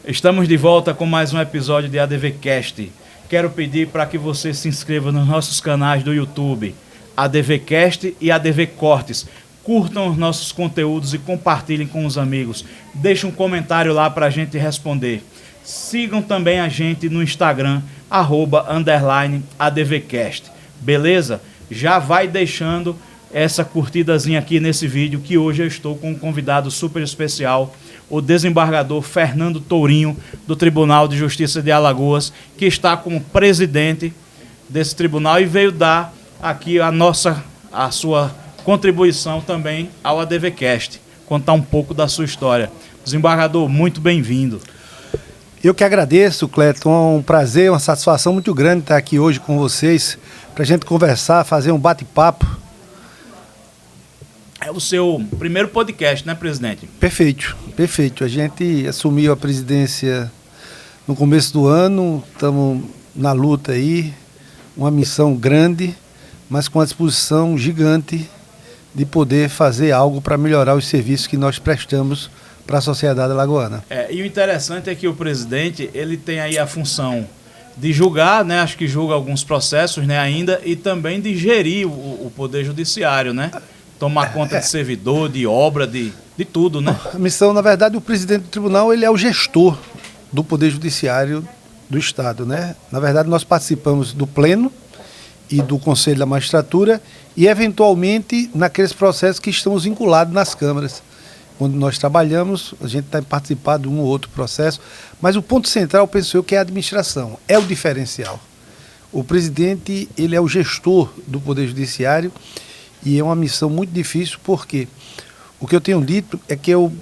Estamos de volta com mais um episódio de ADVcast. Quero pedir para que você se inscreva nos nossos canais do YouTube, ADVcast e ADV Cortes. Curtam os nossos conteúdos e compartilhem com os amigos. Deixe um comentário lá para a gente responder. Sigam também a gente no Instagram, @_ADVcast. Beleza? Já vai deixando essa curtidazinha aqui nesse vídeo, que hoje eu estou com um convidado super especial, o desembargador Fernando Tourinho, do Tribunal de Justiça de Alagoas, que está como presidente desse tribunal e veio dar aqui a sua contribuição também ao ADVcast, contar um pouco da sua história. Desembargador, muito bem-vindo. Eu que agradeço, Cleiton, é um prazer, uma satisfação muito grande estar aqui hoje com vocês, para a gente conversar, fazer um bate-papo. É o seu primeiro podcast, né, presidente? Perfeito, perfeito. A gente assumiu a presidência no começo do ano, estamos na luta aí, uma missão grande, mas com a disposição gigante de poder fazer algo para melhorar os serviços que nós prestamos para a sociedade alagoana. E o interessante é que o presidente, ele tem aí a função de julgar, né, acho que julga alguns processos, né, ainda, e também de gerir o Poder Judiciário, né? Tomar conta de servidor, de obra, de tudo, né? A missão, na verdade, o presidente do tribunal, ele é o gestor do Poder Judiciário do Estado, né? Na verdade, nós participamos do Pleno e do Conselho da Magistratura e, eventualmente, naqueles processos que estamos vinculados nas câmaras. Quando nós trabalhamos, a gente está participando de um ou outro processo, mas o ponto central, penso eu, que é a administração, é o diferencial. O presidente, ele é o gestor do Poder Judiciário e é uma missão muito difícil, porque o que eu tenho dito é que eu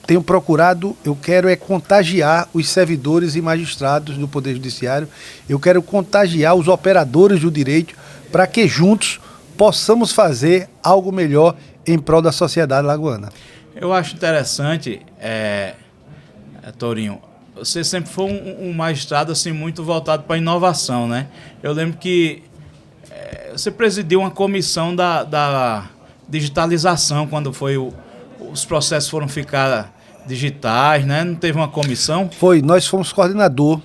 tenho procurado, eu quero é contagiar os servidores e magistrados do Poder Judiciário, eu quero contagiar os operadores do direito para que juntos possamos fazer algo melhor em prol da sociedade lagoana. Eu acho interessante, Tourinho, você sempre foi um magistrado assim, muito voltado para a inovação, né? Eu lembro que você presidiu uma comissão da digitalização, quando os processos foram ficar digitais, né? Não teve uma comissão? Nós fomos coordenador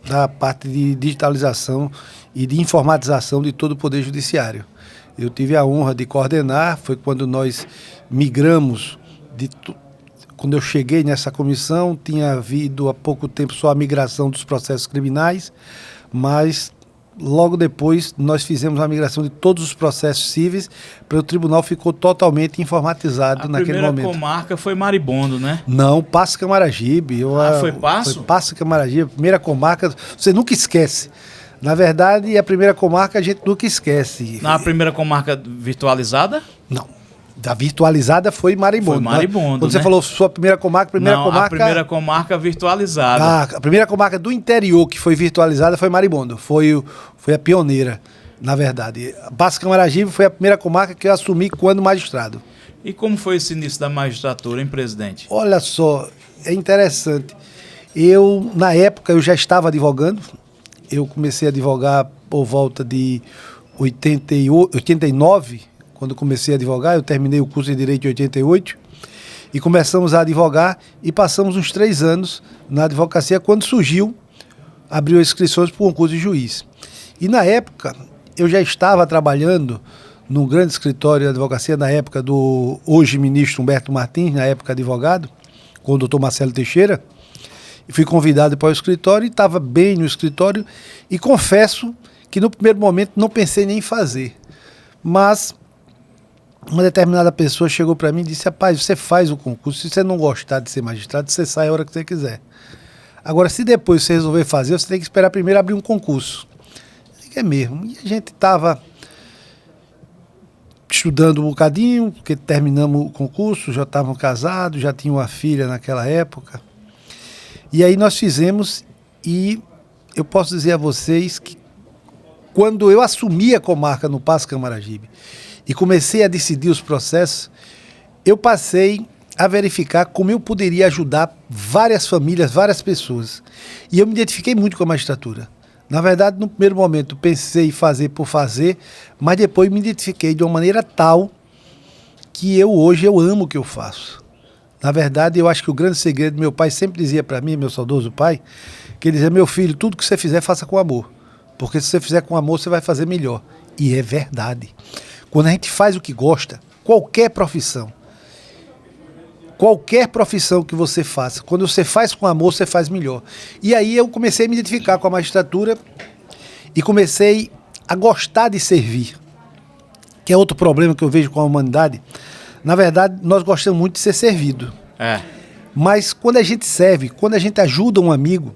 da parte de digitalização e de informatização de todo o Poder Judiciário. Eu tive a honra de coordenar, foi quando nós migramos, quando eu cheguei nessa comissão, tinha havido há pouco tempo só a migração dos processos criminais, mas logo depois nós fizemos a migração de todos os processos cíveis, para o tribunal ficou totalmente informatizado naquele momento. A primeira comarca foi Maribondo, né? Não, Passo Camaragibe. Foi Passo? Foi Passo Camaragibe, a primeira comarca, você nunca esquece. Na verdade, a primeira comarca a gente nunca esquece. Na primeira comarca virtualizada? Não. Da virtualizada foi Maribondo. Foi Maribondo, quando você falou sua primeira comarca, a primeira comarca virtualizada. A primeira comarca do interior que foi virtualizada foi Maribondo. Foi a pioneira, na verdade. Passo Camaragibe foi a primeira comarca que eu assumi quando magistrado. E como foi esse início da magistratura, hein, presidente? Olha só, é interessante. Na época, eu já estava advogando. Eu comecei a advogar por volta de 89, quando comecei a advogar. Eu terminei o curso de Direito em 88 e começamos a advogar e passamos uns 3 anos na advocacia quando abriu inscrições para o concurso de juiz. E na época, eu já estava trabalhando num grande escritório de advocacia, na época do hoje ministro Humberto Martins, na época advogado, com o doutor Marcelo Teixeira. E fui convidado para o escritório e estava bem no escritório e confesso que no primeiro momento não pensei nem em fazer. Mas uma determinada pessoa chegou para mim e disse: rapaz, você faz o concurso, se você não gostar de ser magistrado, você sai a hora que você quiser. Agora, se depois você resolver fazer, você tem que esperar primeiro abrir um concurso. É mesmo. E a gente estava estudando um bocadinho, porque terminamos o concurso, já estávamos casados, já tinha uma filha naquela época. E aí nós fizemos, e eu posso dizer a vocês que quando eu assumi a comarca no Passo Camaragibe e comecei a decidir os processos, eu passei a verificar como eu poderia ajudar várias famílias, várias pessoas. E eu me identifiquei muito com a magistratura. Na verdade, no primeiro momento, pensei em fazer por fazer, mas depois me identifiquei de uma maneira tal que hoje eu amo o que eu faço. Na verdade, eu acho que o grande segredo, meu pai sempre dizia para mim, meu saudoso pai, que ele dizia: meu filho, tudo que você fizer, faça com amor. Porque se você fizer com amor, você vai fazer melhor. E é verdade. Quando a gente faz o que gosta, qualquer profissão que você faça, quando você faz com amor, você faz melhor. E aí eu comecei a me identificar com a magistratura e comecei a gostar de servir, que é outro problema que eu vejo com a humanidade. Na verdade, nós gostamos muito de ser servido. Mas quando a gente serve, quando a gente ajuda um amigo,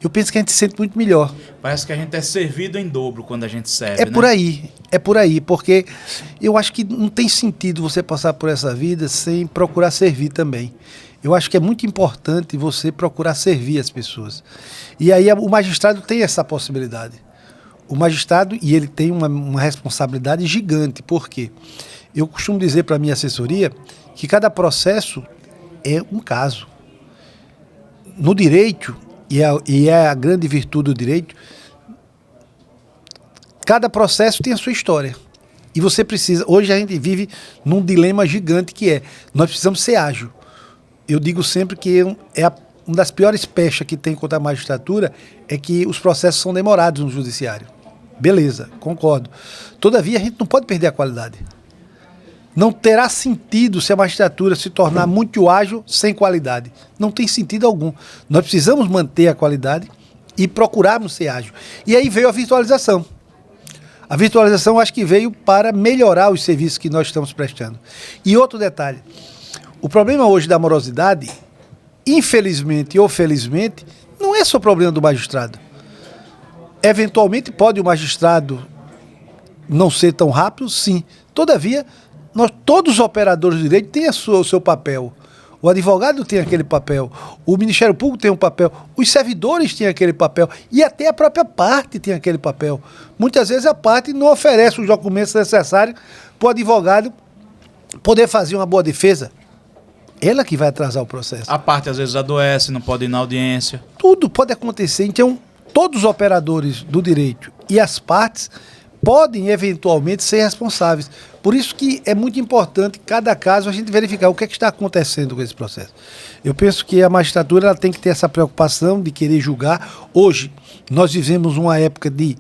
eu penso que a gente se sente muito melhor. Parece que a gente é servido em dobro quando a gente serve, É por aí, porque eu acho que não tem sentido você passar por essa vida sem procurar servir também. Eu acho que é muito importante você procurar servir as pessoas. E aí o magistrado tem essa possibilidade. O magistrado, e ele tem uma responsabilidade gigante, porque eu costumo dizer para a minha assessoria que cada processo é um caso. No direito, e é a grande virtude do direito, cada processo tem a sua história. E você precisa... Hoje a gente vive num dilema gigante que é: nós precisamos ser ágil. Eu digo sempre que uma das piores pechas que tem contra a magistratura é que os processos são demorados no judiciário. Beleza, concordo. Todavia, a gente não pode perder a qualidade. Não terá sentido se a magistratura se tornar muito ágil sem qualidade. Não tem sentido algum. Nós precisamos manter a qualidade e procurarmos ser ágil. E aí veio a virtualização. A virtualização, acho que veio para melhorar os serviços que nós estamos prestando. E outro detalhe: o problema hoje da morosidade, infelizmente ou felizmente, não é só problema do magistrado. Eventualmente pode o magistrado não ser tão rápido, sim. Todavia, todos os operadores de direito têm o seu papel. O advogado tem aquele papel, o Ministério Público tem um papel, os servidores têm aquele papel e até a própria parte tem aquele papel. Muitas vezes a parte não oferece os documentos necessários para o advogado poder fazer uma boa defesa. Ela que vai atrasar o processo. A parte às vezes adoece, não pode ir na audiência. Tudo pode acontecer. Então, todos os operadores do direito e as partes podem eventualmente ser responsáveis. Por isso que é muito importante, cada caso, a gente verificar o que é que está acontecendo com esse processo. Eu penso que a magistratura ela tem que ter essa preocupação de querer julgar. Hoje, nós vivemos uma época de...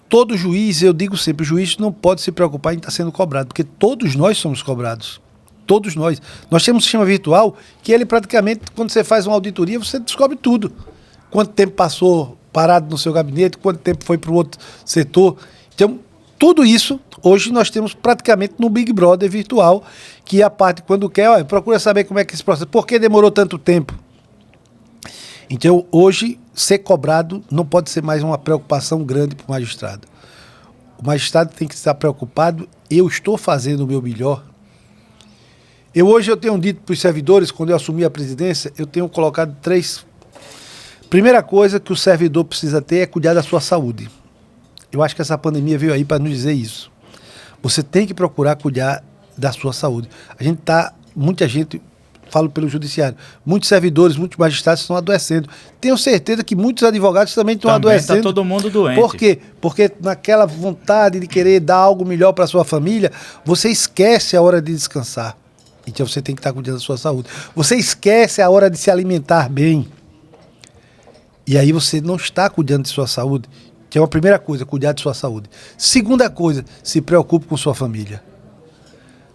Todo juiz, eu digo sempre, o juiz não pode se preocupar em estar sendo cobrado, porque todos nós somos cobrados. Todos nós. Nós temos um sistema virtual que ele praticamente, quando você faz uma auditoria, você descobre tudo. Quanto tempo passou parado no seu gabinete, quanto tempo foi para o outro setor. Então, tudo isso, hoje nós temos praticamente no Big Brother virtual, que a parte, quando quer, procura saber como é que esse processo, por que demorou tanto tempo. Então, hoje, ser cobrado não pode ser mais uma preocupação grande para o magistrado. O magistrado tem que estar preocupado: eu estou fazendo o meu melhor. Hoje eu tenho dito para os servidores, quando eu assumi a presidência, eu tenho colocado 3. Primeira coisa que o servidor precisa ter é cuidar da sua saúde. Eu acho que essa pandemia veio aí para nos dizer isso. Você tem que procurar cuidar da sua saúde. Muita gente, falo pelo judiciário, muitos servidores, muitos magistrados estão adoecendo. Tenho certeza que muitos advogados também estão adoecendo. Está todo mundo doente. Por quê? Porque naquela vontade de querer dar algo melhor para a sua família, você esquece a hora de descansar. Então você tem que estar cuidando da sua saúde. Você esquece a hora de se alimentar bem. E aí você não está cuidando de sua saúde. Que é uma primeira coisa, cuidar de sua saúde. Segunda coisa, se preocupe com sua família.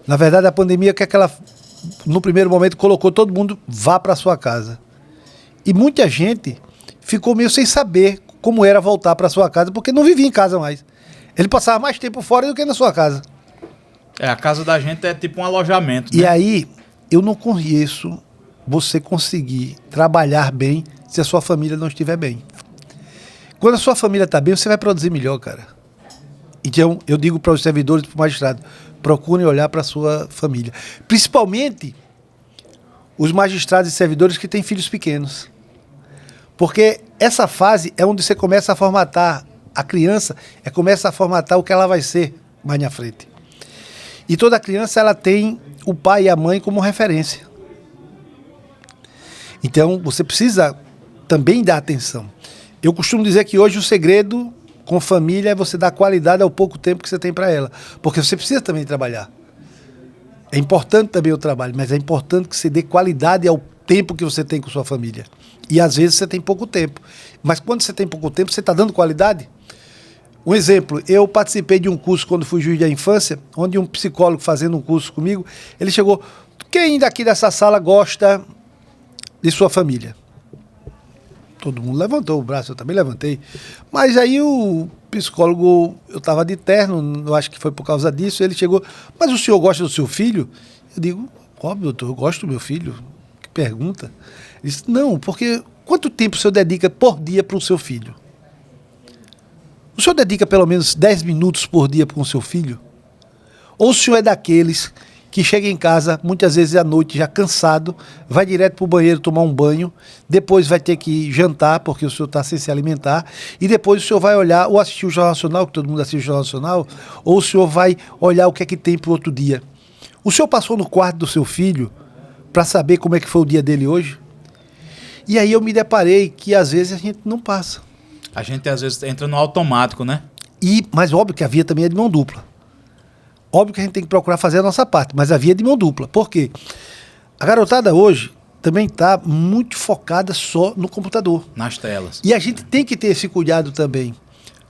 Na verdade, a pandemia, que ela, no primeiro momento, colocou todo mundo, vá para sua casa. E muita gente ficou meio sem saber como era voltar para sua casa, porque não vivia em casa mais. Ele passava mais tempo fora do que na sua casa. A casa da gente é tipo um alojamento, né? E né? aí, eu não conheço você conseguir trabalhar bem se a sua família não estiver bem. Quando a sua família está bem, você vai produzir melhor, cara. Então, eu digo para os servidores e para o magistrado: procurem olhar para a sua família. Principalmente os magistrados e servidores que têm filhos pequenos. Porque essa fase é onde você começa a formatar a criança, começa a formatar o que ela vai ser mais na frente. E toda criança ela tem o pai e a mãe como referência. Então, você precisa também dar atenção. Eu costumo dizer que hoje o segredo com família é você dar qualidade ao pouco tempo que você tem para ela. Porque você precisa também trabalhar. É importante também o trabalho, mas é importante que você dê qualidade ao tempo que você tem com sua família. E às vezes você tem pouco tempo. Mas quando você tem pouco tempo, você está dando qualidade? Um exemplo, eu participei de um curso quando fui juiz da infância, onde um psicólogo fazendo um curso comigo, ele chegou, quem daqui dessa sala gosta de sua família? Todo mundo levantou o braço, eu também levantei. Mas aí o psicólogo, eu estava de terno, eu acho que foi por causa disso, ele chegou, mas o senhor gosta do seu filho? Eu digo, óbvio, doutor, eu gosto do meu filho. Que pergunta. Ele disse, não, porque quanto tempo o senhor dedica por dia para o seu filho? O senhor dedica pelo menos 10 minutos por dia para o seu filho? Ou o senhor é daqueles que chega em casa, muitas vezes à noite, já cansado, vai direto para o banheiro tomar um banho, depois vai ter que jantar, porque o senhor está sem se alimentar, e depois o senhor vai olhar, ou assistir o Jornal Nacional, que todo mundo assiste o Jornal Nacional, ou o senhor vai olhar o que é que tem para o outro dia. O senhor passou no quarto do seu filho para saber como é que foi o dia dele hoje? E aí eu me deparei que às vezes a gente não passa. A gente às vezes entra no automático, né? Mas óbvio que a via também é de mão dupla. Óbvio que a gente tem que procurar fazer a nossa parte, mas a via é de mão dupla. Por quê? A garotada hoje também está muito focada só no computador. Nas telas. E a gente tem que ter esse cuidado também,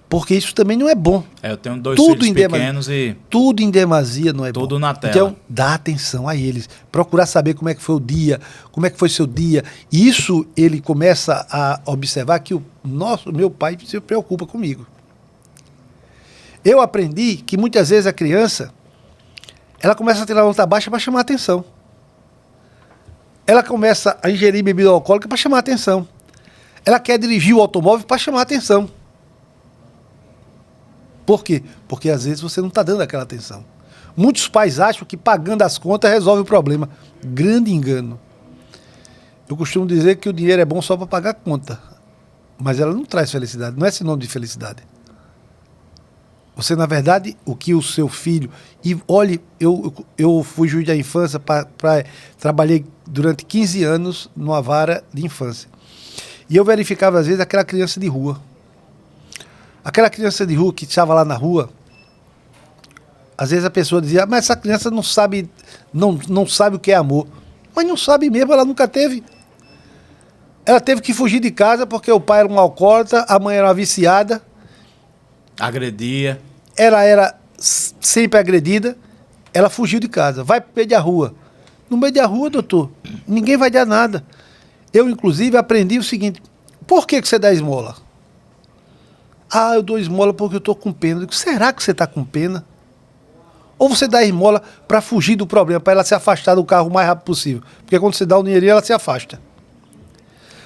porque isso também não é bom. Eu tenho 2 filhos pequenos e... Tudo em demasia não é bom. Tudo na tela. Então, dá atenção a eles. Procurar saber como é que foi o dia, como é que foi seu dia. E isso ele começa a observar que meu pai se preocupa comigo. Eu aprendi que muitas vezes a criança, ela começa a tirar nota baixa para chamar a atenção. Ela começa a ingerir bebida alcoólica para chamar a atenção. Ela quer dirigir o automóvel para chamar a atenção. Por quê? Porque às vezes você não está dando aquela atenção. Muitos pais acham que pagando as contas resolve o problema. Grande engano. Eu costumo dizer que o dinheiro é bom só para pagar a conta. Mas ela não traz felicidade, não é sinônimo de felicidade. Você, na verdade, o que o seu filho... E olhe, eu fui juiz da infância, trabalhei durante 15 anos numa vara de infância. E eu verificava, às vezes, aquela criança de rua. Aquela criança de rua que estava lá na rua, às vezes a pessoa dizia, mas essa criança não sabe o que é amor. Mas não sabe mesmo, ela nunca teve. Ela teve que fugir de casa porque o pai era um alcoólatra, a mãe era uma viciada. Agredia. Ela era sempre agredida, ela fugiu de casa, vai para o meio da rua. No meio da rua, doutor, ninguém vai dar nada. Eu, inclusive, aprendi o seguinte, por que você dá esmola? Ah, eu dou esmola porque eu estou com pena. Eu digo, será que você está com pena? Ou você dá esmola para fugir do problema, para ela se afastar do carro o mais rápido possível? Porque quando você dá o dinheirinho, ela se afasta.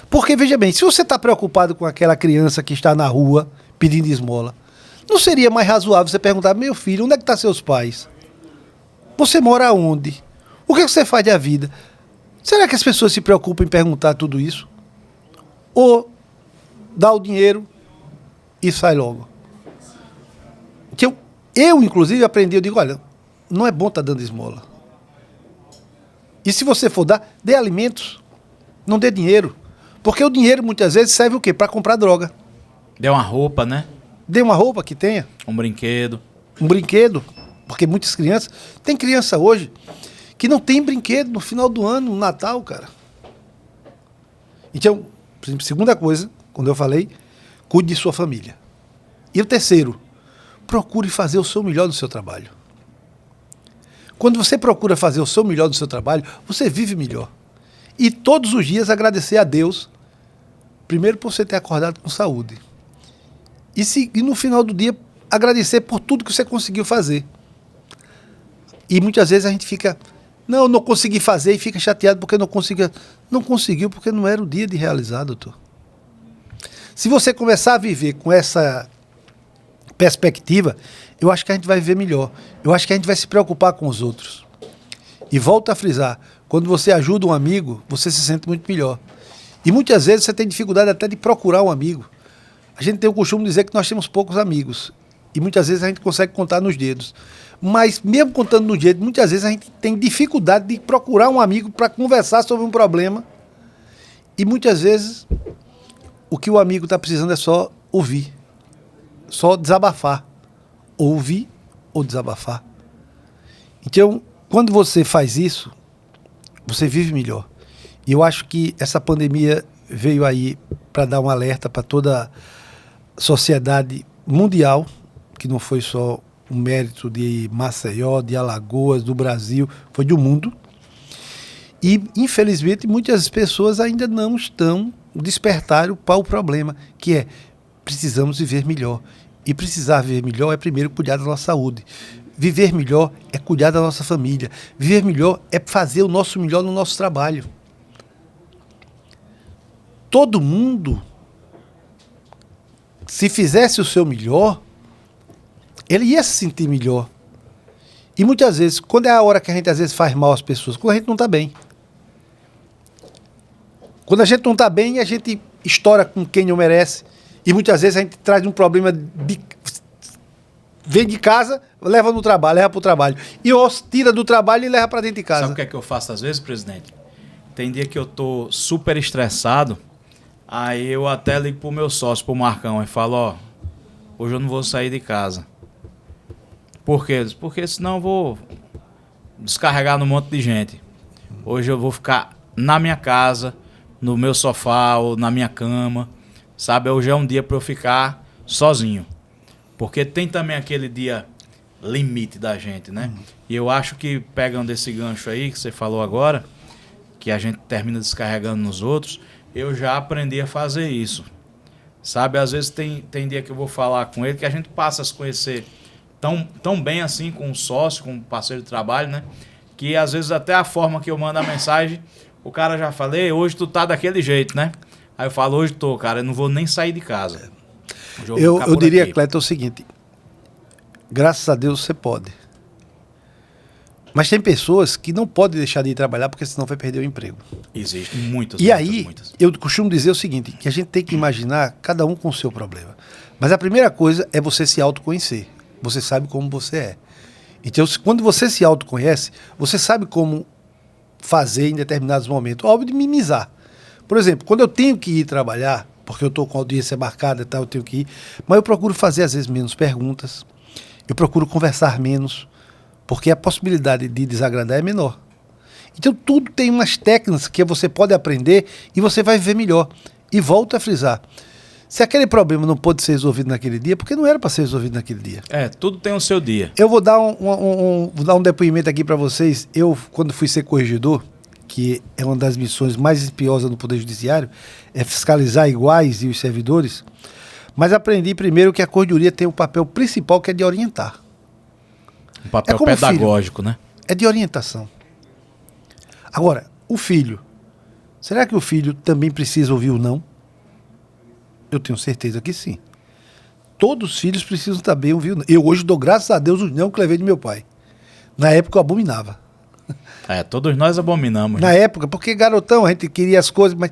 Porque, veja bem, se você está preocupado com aquela criança que está na rua pedindo esmola, não seria mais razoável você perguntar, meu filho, onde é que estão seus pais? Você mora onde? O que você faz da vida? Será que as pessoas se preocupam em perguntar tudo isso? Ou dá o dinheiro e sai logo? Então, eu, inclusive, aprendi, eu digo, olha, não é bom estar dando esmola. E se você for dar, dê alimentos, não dê dinheiro. Porque o dinheiro, muitas vezes, serve o quê? Para comprar droga. Dê uma roupa, né? Dê uma roupa que tenha. Um brinquedo. Um brinquedo. Porque muitas crianças... Tem criança hoje que não tem brinquedo no final do ano, no Natal, cara. Então, por exemplo, segunda coisa, quando eu falei, cuide de sua família. E o terceiro, procure fazer o seu melhor no seu trabalho. Quando você procura fazer o seu melhor no seu trabalho, você vive melhor. E todos os dias agradecer a Deus, primeiro por você ter acordado com saúde. E no final do dia, agradecer por tudo que você conseguiu fazer. E muitas vezes a gente fica, não consegui fazer, e fica chateado porque não conseguiu. Não conseguiu porque não era o dia de realizar, doutor. Se você começar a viver com essa perspectiva, eu acho que a gente vai viver melhor. Eu acho que a gente vai se preocupar com os outros. E volto a frisar, quando você ajuda um amigo, você se sente muito melhor. E muitas vezes você tem dificuldade até de procurar um amigo. A gente tem o costume de dizer que nós temos poucos amigos. E muitas vezes a gente consegue contar nos dedos. Mas mesmo contando nos dedos, muitas vezes a gente tem dificuldade de procurar um amigo para conversar sobre um problema. E muitas vezes o que o amigo está precisando é só ouvir. Só desabafar. Ouvir ou desabafar. Então, quando você faz isso, você vive melhor. E eu acho que essa pandemia veio aí para dar um alerta para toda a sociedade mundial, que não foi só um mérito de Maceió, de Alagoas, do Brasil, foi do mundo. E, infelizmente, muitas pessoas ainda não estão despertaram para o problema, que é precisamos viver melhor. E precisar viver melhor é primeiro cuidar da nossa saúde. Viver melhor é cuidar da nossa família. Viver melhor é fazer o nosso melhor no nosso trabalho. Todo mundo, se fizesse o seu melhor, ele ia se sentir melhor. E muitas vezes, quando é a hora que a gente às vezes faz mal às pessoas, quando a gente não está bem. Quando a gente não está bem, a gente estoura com quem não merece. E muitas vezes a gente traz um problema, vem de casa, leva no trabalho, leva para o trabalho. E tira do trabalho e leva para dentro de casa. Sabe o que é que eu faço às vezes, presidente? Tem dia que eu tô super estressado, aí eu até ligo pro meu sócio, pro Marcão, e falo, ó, hoje eu não vou sair de casa. Por quê? Porque senão eu vou descarregar num monte de gente. Hoje eu vou ficar na minha casa, no meu sofá ou na minha cama, sabe? Hoje é um dia para eu ficar sozinho. Porque tem também aquele dia limite da gente, né? E eu acho que pegando esse gancho aí que você falou agora, que a gente termina descarregando nos outros, eu já aprendi a fazer isso. Sabe? Às vezes tem dia que eu vou falar com ele que a gente passa a se conhecer tão bem assim com um sócio, com um parceiro de trabalho, né? Que às vezes até a forma que eu mando a mensagem, o cara já fala, hoje tu tá daquele jeito, né? Aí eu falo, hoje tô, cara, eu não vou nem sair de casa. Eu diria, Cleiton, o seguinte, graças a Deus você pode. Mas tem pessoas que não podem deixar de ir trabalhar porque senão vai perder o emprego. Existem muitas. E aí, eu costumo dizer o seguinte, que a gente tem que imaginar cada um com o seu problema. Mas a primeira coisa é você se autoconhecer. Você sabe como você é. Então, quando você se autoconhece, você sabe como fazer em determinados momentos. Óbvio de minimizar. Por exemplo, quando eu tenho que ir trabalhar, porque eu estou com a audiência marcada e tal, eu tenho que ir, mas eu procuro fazer às vezes menos perguntas, eu procuro conversar menos, porque a possibilidade de desagradar é menor. Então tudo tem umas técnicas que você pode aprender e você vai viver melhor. E volto a frisar, se aquele problema não pôde ser resolvido naquele dia, porque não era para ser resolvido naquele dia. Tudo tem o seu dia. Eu vou dar vou dar um depoimento aqui para vocês. Eu, quando fui ser corregedor, que é uma das missões mais espiosas do Poder Judiciário, é fiscalizar iguais e os servidores, mas aprendi primeiro que a corregedoria tem um papel principal que é de orientar. Um papel pedagógico, né? É de orientação. Agora, o filho, será que o filho também precisa ouvir o não? Eu tenho certeza que sim. Todos os filhos precisam também ouvir o não. Eu hoje dou graças a Deus os não que levei de meu pai. Na época eu abominava. Todos nós abominamos. Na época, porque garotão, a gente queria as coisas, mas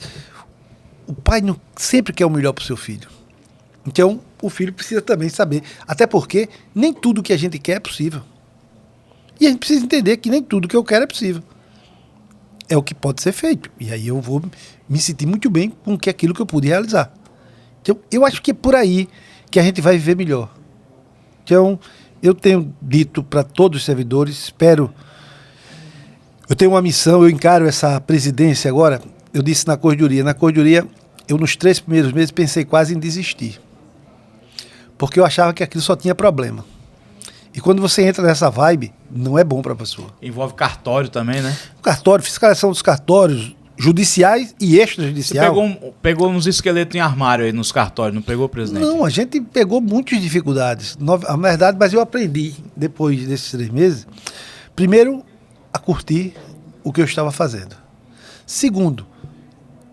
o pai não, sempre quer o melhor para o seu filho. Então, o filho precisa também saber. Até porque nem tudo que a gente quer é possível. E a gente precisa entender que nem tudo que eu quero é possível. É o que pode ser feito. E aí eu vou me sentir muito bem com aquilo que eu pude realizar. Então, eu acho que é por aí que a gente vai viver melhor. Então, eu tenho dito para todos os servidores, espero... Eu tenho uma missão, eu encaro essa presidência agora, eu disse na corregedoria. Na corregedoria, eu nos 3 primeiros meses pensei quase em desistir. Porque eu achava que aquilo só tinha problema. E quando você entra nessa vibe, não é bom para a pessoa. Envolve cartório também, né? Cartório, fiscalização dos cartórios, judiciais e extrajudiciais. Você pegou uns esqueletos em armário aí nos cartórios, não pegou, presidente? Não, a gente pegou muitas dificuldades. Na verdade, mas eu aprendi, depois desses 3 meses, primeiro, a curtir o que eu estava fazendo. Segundo,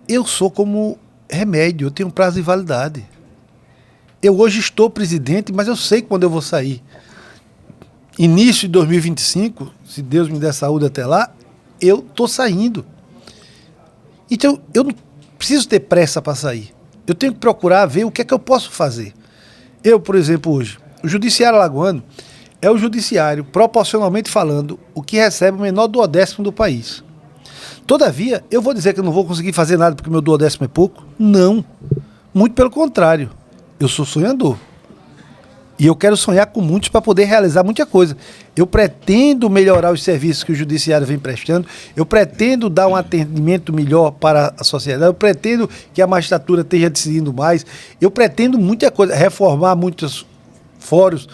eu sou como remédio, eu tenho prazo de validade. Eu hoje estou presidente, mas eu sei quando eu vou sair. Início de 2025, se Deus me der saúde até lá, eu estou saindo. Então, eu não preciso ter pressa para sair. Eu tenho que procurar ver o que é que eu posso fazer. Eu, por exemplo, hoje, o Judiciário Alagoano é o judiciário, proporcionalmente falando, o que recebe o menor duodécimo do país. Todavia, eu vou dizer que eu não vou conseguir fazer nada porque meu duodécimo é pouco? Não. Muito pelo contrário. Eu sou sonhador. E eu quero sonhar com muitos para poder realizar muita coisa. Eu pretendo melhorar os serviços que o judiciário vem prestando, eu pretendo dar um atendimento melhor para a sociedade, eu pretendo que a magistratura esteja decidindo mais, eu pretendo muita coisa, reformar muitos fóruns.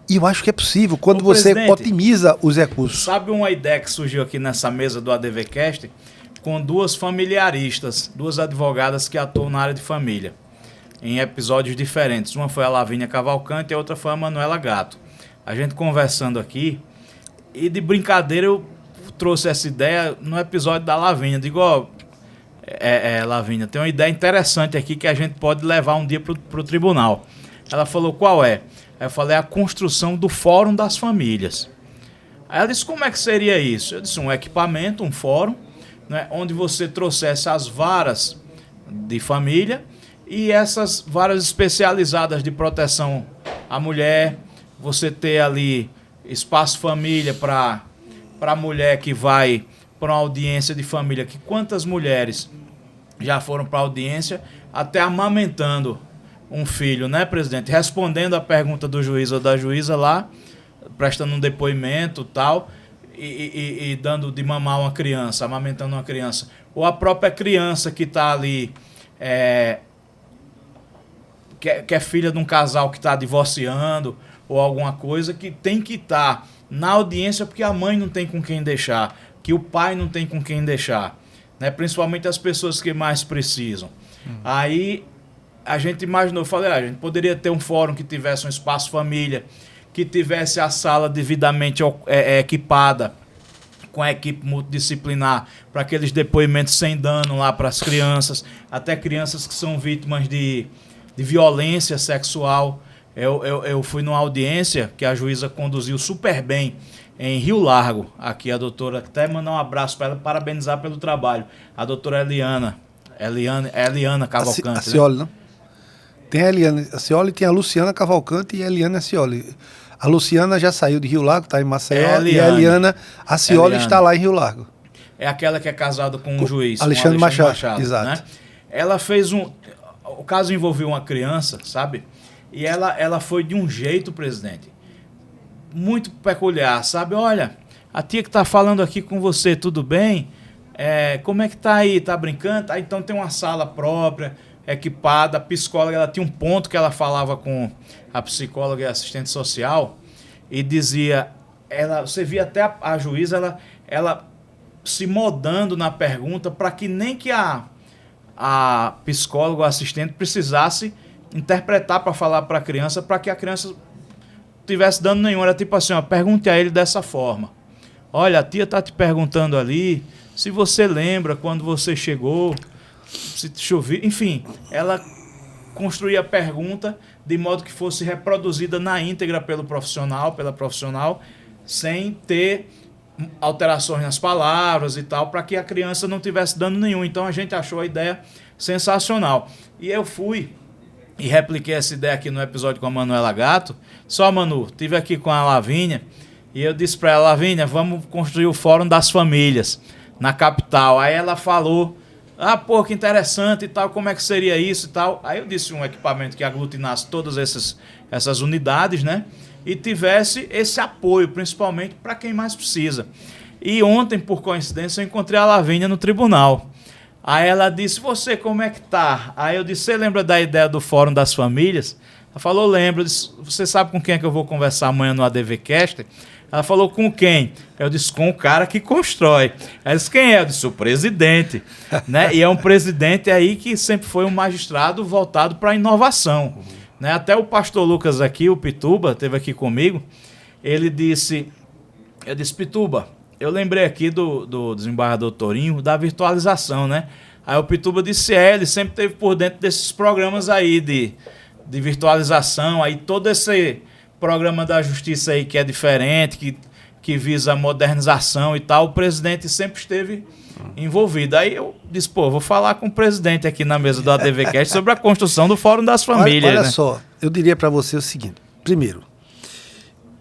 E eu acho que é possível, quando você otimiza os recursos. Sabe uma ideia que surgiu aqui nessa mesa do ADVcast? Com duas familiaristas, duas advogadas que atuam na área de família, em episódios diferentes. Uma foi a Lavínia Cavalcante e a outra foi a Manuela Gato. A gente conversando aqui, e de brincadeira eu trouxe essa ideia no episódio da Lavínia. Digo, ó, Lavínia, tem uma ideia interessante aqui que a gente pode levar um dia para o tribunal. Ela falou, qual é? Aí eu falei, a construção do Fórum das Famílias. Aí ela disse, como é que seria isso? Eu disse, um equipamento, um fórum, né, onde você trouxesse as varas de família e essas varas especializadas de proteção à mulher, você ter ali espaço família para a mulher que vai para uma audiência de família, que quantas mulheres já foram para a audiência até amamentando um filho, né, presidente? Respondendo a pergunta do juiz ou da juíza lá, prestando um depoimento tal, e dando de mamar uma criança, amamentando uma criança. Ou a própria criança que está ali, que é filha de um casal que está divorciando, ou alguma coisa, que tem que estar na audiência porque a mãe não tem com quem deixar, que o pai não tem com quem deixar, né? Principalmente as pessoas que mais precisam. Aí a gente imaginou, falei, a gente poderia ter um fórum que tivesse um espaço família, que tivesse a sala devidamente equipada, com a equipe multidisciplinar, para aqueles depoimentos sem dano lá para as crianças, até crianças que são vítimas de violência sexual. Eu fui numa audiência que a juíza conduziu super bem em Rio Largo, aqui a doutora, até mandar um abraço para ela, parabenizar pelo trabalho, a doutora Eliana Cavalcante. A Cioli, né? Tem a Eliana Cioli, tem a Luciana Cavalcante e a Eliana Cioli. A Luciana já saiu de Rio Largo, está em Maceió, e a Eliana, a Cioli está lá em Rio Largo. É aquela que é casada com um juiz, Alexandre Machado, exato. Né? Ela fez o caso envolveu uma criança, sabe? E ela foi de um jeito, presidente, muito peculiar, sabe? Olha, a tia que está falando aqui com você, tudo bem? Como é que tá aí? Tá brincando? Então tem uma sala própria, equipada, a psicóloga, ela tinha um ponto que ela falava com a psicóloga e a assistente social e dizia, você via até a juíza, ela se modando na pergunta para que nem que a psicóloga ou assistente precisasse interpretar para falar para a criança, para que a criança tivesse dano nenhum. Era tipo assim, pergunte a ele dessa forma. Olha, a tia tá te perguntando ali se você lembra quando você chegou, se chovia, enfim, ela construía a pergunta de modo que fosse reproduzida na íntegra pela profissional, sem ter alterações nas palavras e tal, para que a criança não tivesse dano nenhum. Então a gente achou a ideia sensacional. E eu fui e repliquei essa ideia aqui no episódio com a Manuela Gato. Só, Manu, estive aqui com a Lavínia e eu disse para ela, Lavínia, vamos construir o Fórum das Famílias na capital. Aí ela falou, que interessante e tal, como é que seria isso e tal. Aí eu disse um equipamento que aglutinasse todas essas unidades, né? E tivesse esse apoio, principalmente para quem mais precisa. E ontem, por coincidência, eu encontrei a Lavínia no tribunal. Aí ela disse, você como é que tá? Aí eu disse, você lembra da ideia do Fórum das Famílias? Ela falou, lembro. Eu disse, você sabe com quem é que eu vou conversar amanhã no ADVcast? Ela falou, com quem? Eu disse, com o cara que constrói. Ela disse, quem é? Eu disse, o presidente. Né? E é um presidente aí que sempre foi um magistrado voltado para a inovação. Né? Até o pastor Lucas aqui, o Pituba, esteve aqui comigo, ele disse, eu disse, Pituba, eu lembrei aqui do desembargador Tourinho, da virtualização, né? Aí o Pituba disse, ele sempre esteve por dentro desses programas aí de virtualização, aí todo esse programa da justiça aí que é diferente, que visa a modernização e tal, o presidente sempre esteve envolvido. Aí eu disse, vou falar com o presidente aqui na mesa do ADVcast sobre a construção do Fórum das Famílias. Olha né? Só, eu diria para você o seguinte, primeiro,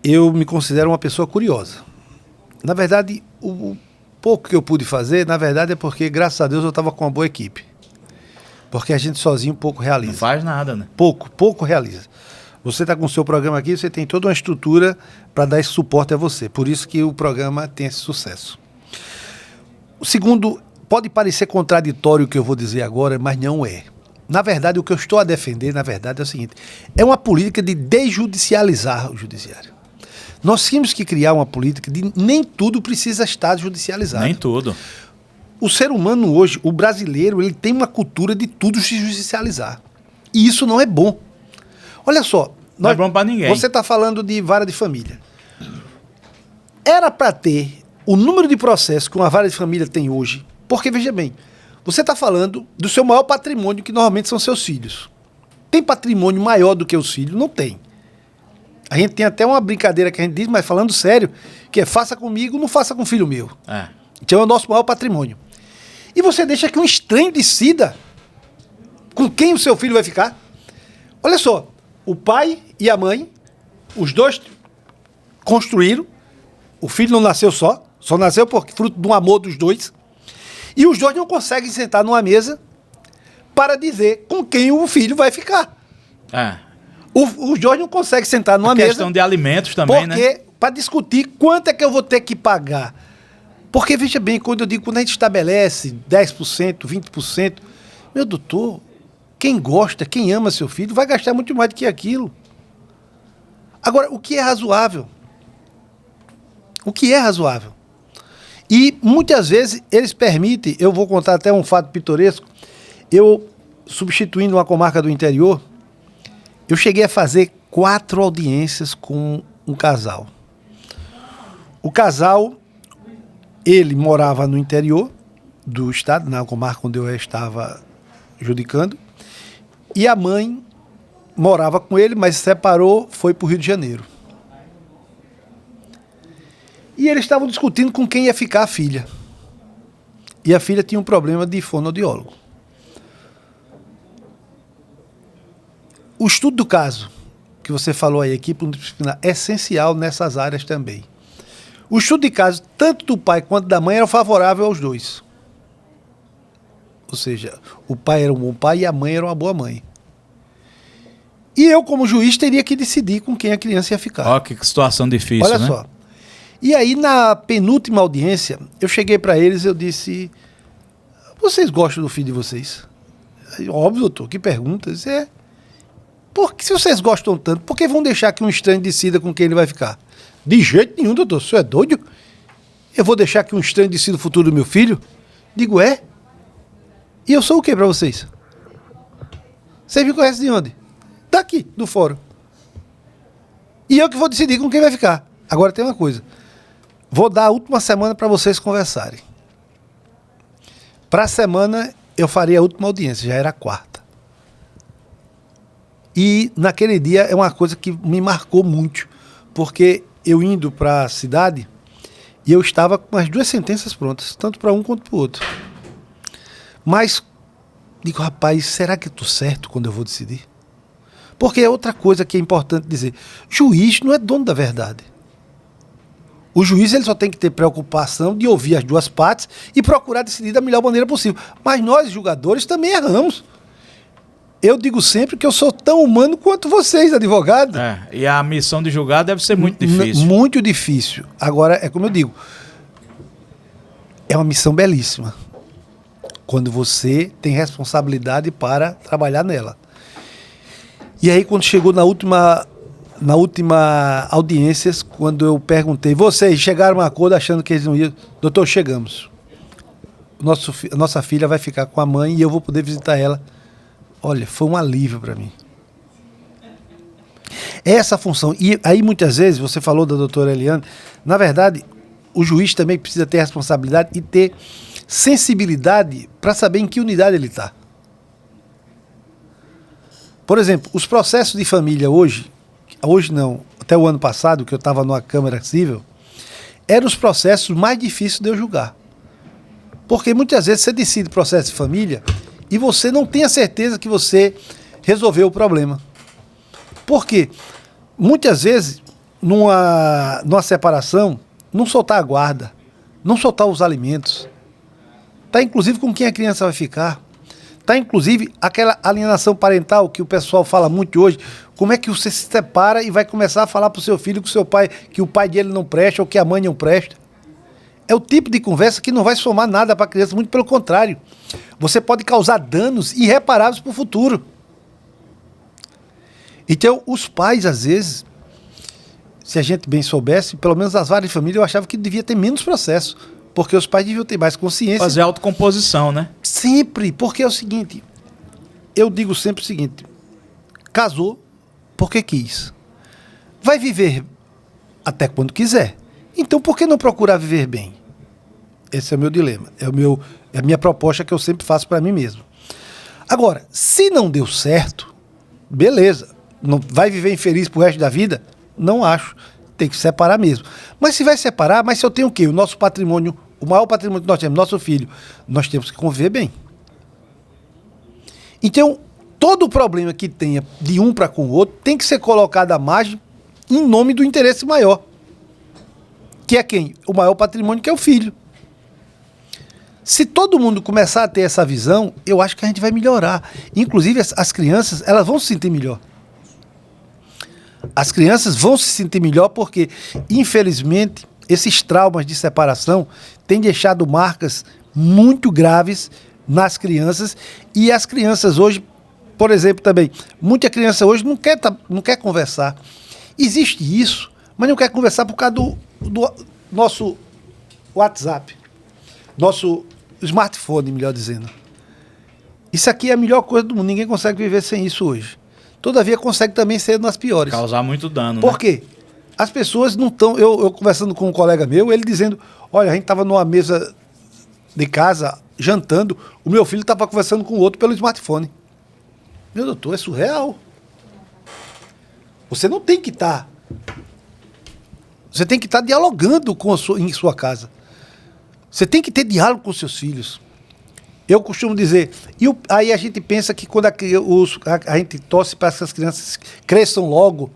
eu me considero uma pessoa curiosa. Na verdade, o pouco que eu pude fazer, na verdade é porque, graças a Deus, eu estava com uma boa equipe. Porque a gente sozinho pouco realiza. Não faz nada, né? Pouco realiza. Você está com o seu programa aqui, você tem toda uma estrutura para dar esse suporte a você. Por isso que o programa tem esse sucesso. O segundo, pode parecer contraditório o que eu vou dizer agora, mas não é. Na verdade, o que eu estou a defender, na verdade, é o seguinte. É uma política de desjudicializar o judiciário. Nós tínhamos que criar uma política de nem tudo precisa estar judicializado. Nem tudo. O ser humano hoje, o brasileiro, ele tem uma cultura de tudo se judicializar. E isso não é bom. Olha só. Não é bom para ninguém. Você está falando de vara de família. Era para ter o número de processos que uma vara de família tem hoje, porque, veja bem, você está falando do seu maior patrimônio, que normalmente são seus filhos. Tem patrimônio maior do que os filhos? Não tem. A gente tem até uma brincadeira que a gente diz, mas falando sério, que é faça comigo, não faça com filho meu. Então é o nosso maior patrimônio. E você deixa que um estranho decida com quem o seu filho vai ficar? Olha só, o pai e a mãe, os dois construíram, o filho não nasceu só nasceu por fruto do amor dos dois, e os dois não conseguem sentar numa mesa para dizer com quem o filho vai ficar. Os dois não conseguem sentar numa mesa... questão de alimentos também, né? Porque, para discutir quanto é que eu vou ter que pagar. Porque, veja bem, quando a gente estabelece 10%, 20%, meu doutor, quem gosta, quem ama seu filho, vai gastar muito mais do que aquilo. Agora, o que é razoável? O que é razoável? E, muitas vezes, eles permitem, eu vou contar até um fato pitoresco, eu, substituindo uma comarca do interior, eu cheguei a fazer 4 audiências com um casal. O casal, ele morava no interior do estado, na comarca onde eu estava judicando, e a mãe morava com ele, mas se separou, foi para o Rio de Janeiro. E eles estavam discutindo com quem ia ficar a filha. E a filha tinha um problema de fonoaudiólogo. O estudo do caso, que você falou aí, equipe multidisciplinar, é essencial nessas áreas também. O estudo de caso, tanto do pai quanto da mãe, era favorável aos dois. Ou seja, o pai era um bom pai e a mãe era uma boa mãe. E eu, como juiz, teria que decidir com quem a criança ia ficar. Ó, que situação difícil, Olha né? só. E aí, na penúltima audiência, eu cheguei para eles e eu disse: vocês gostam do filho de vocês? Aí, óbvio, doutor, que pergunta. Isso é... Porque, se vocês gostam tanto, por que vão deixar que um estranho decida com quem ele vai ficar? De jeito nenhum, doutor. O senhor é doido? Eu vou deixar que um estranho decida o futuro do meu filho? Digo, é? E eu sou o quê para vocês? Vocês me conhecem de onde? Daqui, do fórum. E eu que vou decidir com quem vai ficar. Agora tem uma coisa. Vou dar a última semana para vocês conversarem. Para a semana, eu faria a última audiência, já era a 4ª. E naquele dia é uma coisa que me marcou muito, porque eu indo para a cidade, e eu estava com as 2 sentenças prontas, tanto para um quanto para o outro. Mas, digo, rapaz, será que eu estou certo quando eu vou decidir? Porque é outra coisa que é importante dizer. Juiz não é dono da verdade. O juiz ele só tem que ter preocupação de ouvir as 2 partes e procurar decidir da melhor maneira possível. Mas nós, julgadores, também erramos. Eu digo sempre que eu sou tão humano quanto vocês, advogados. E a missão de julgar deve ser muito difícil. Muito difícil. Agora, é como eu digo, é uma missão belíssima. Quando você tem responsabilidade para trabalhar nela. E aí, quando chegou na última audiência, quando eu perguntei, vocês chegaram a um acordo achando que eles não iam? Doutor, chegamos. A nossa filha vai ficar com a mãe e eu vou poder visitar ela. Olha, foi um alívio para mim. Essa função. E aí, muitas vezes, você falou da doutora Eliane, na verdade, o juiz também precisa ter responsabilidade e ter sensibilidade para saber em que unidade ele está. Por exemplo, os processos de família hoje não, até o ano passado, que eu estava numa Câmara Civil, eram os processos mais difíceis de eu julgar. Porque muitas vezes você decide processo de família e você não tem a certeza que você resolveu o problema. Por quê? Muitas vezes, numa separação, não soltar a guarda, não soltar os alimentos, tá inclusive com quem a criança vai ficar, Está, inclusive, aquela alienação parental que o pessoal fala muito hoje. Como é que você se separa e vai começar a falar para o seu filho que o seu pai, que o pai dele não presta ou que a mãe não presta? É o tipo de conversa que não vai somar nada para a criança, muito pelo contrário. Você pode causar danos irreparáveis para o futuro. Então, os pais, às vezes, se a gente bem soubesse, pelo menos as várias famílias, eu achava que devia ter menos processo. Porque os pais deviam ter mais consciência. Fazer autocomposição, né? Sempre, porque é o seguinte, eu digo sempre o seguinte, casou porque quis. Vai viver até quando quiser. Então por que não procurar viver bem? Esse é o meu dilema, é a minha proposta que eu sempre faço para mim mesmo. Agora, se não deu certo, beleza, não vai viver infeliz pro resto da vida? Não acho, tem que separar mesmo. Mas se vai separar, mas se eu tenho o quê? O nosso patrimônio, o maior patrimônio que nós temos, nosso filho, nós temos que conviver bem. Então, todo problema que tenha de um para com o outro tem que ser colocado à margem em nome do interesse maior. Que é quem? O maior patrimônio, que é o filho. Se todo mundo começar a ter essa visão, eu acho que a gente vai melhorar. Inclusive, as crianças, elas vão se sentir melhor. As crianças vão se sentir melhor porque, infelizmente, esses traumas de separação têm deixado marcas muito graves nas crianças. E as crianças hoje, por exemplo, também, muita criança hoje não quer conversar. Existe isso, mas não quer conversar por causa do nosso WhatsApp, nosso smartphone, melhor dizendo. Isso aqui é a melhor coisa do mundo, ninguém consegue viver sem isso hoje. Todavia consegue também ser nas piores. Causar muito dano, Por quê? As pessoas não estão... Eu conversando com um colega meu, ele dizendo, olha, a gente estava numa mesa de casa, jantando, o meu filho estava conversando com o outro pelo smartphone. Meu doutor, é surreal. Você não tem que estar... Você tem que estar dialogando em sua casa. Você tem que ter diálogo com seus filhos. Eu costumo dizer... aí a gente pensa que quando a gente torce para essas crianças cresçam logo.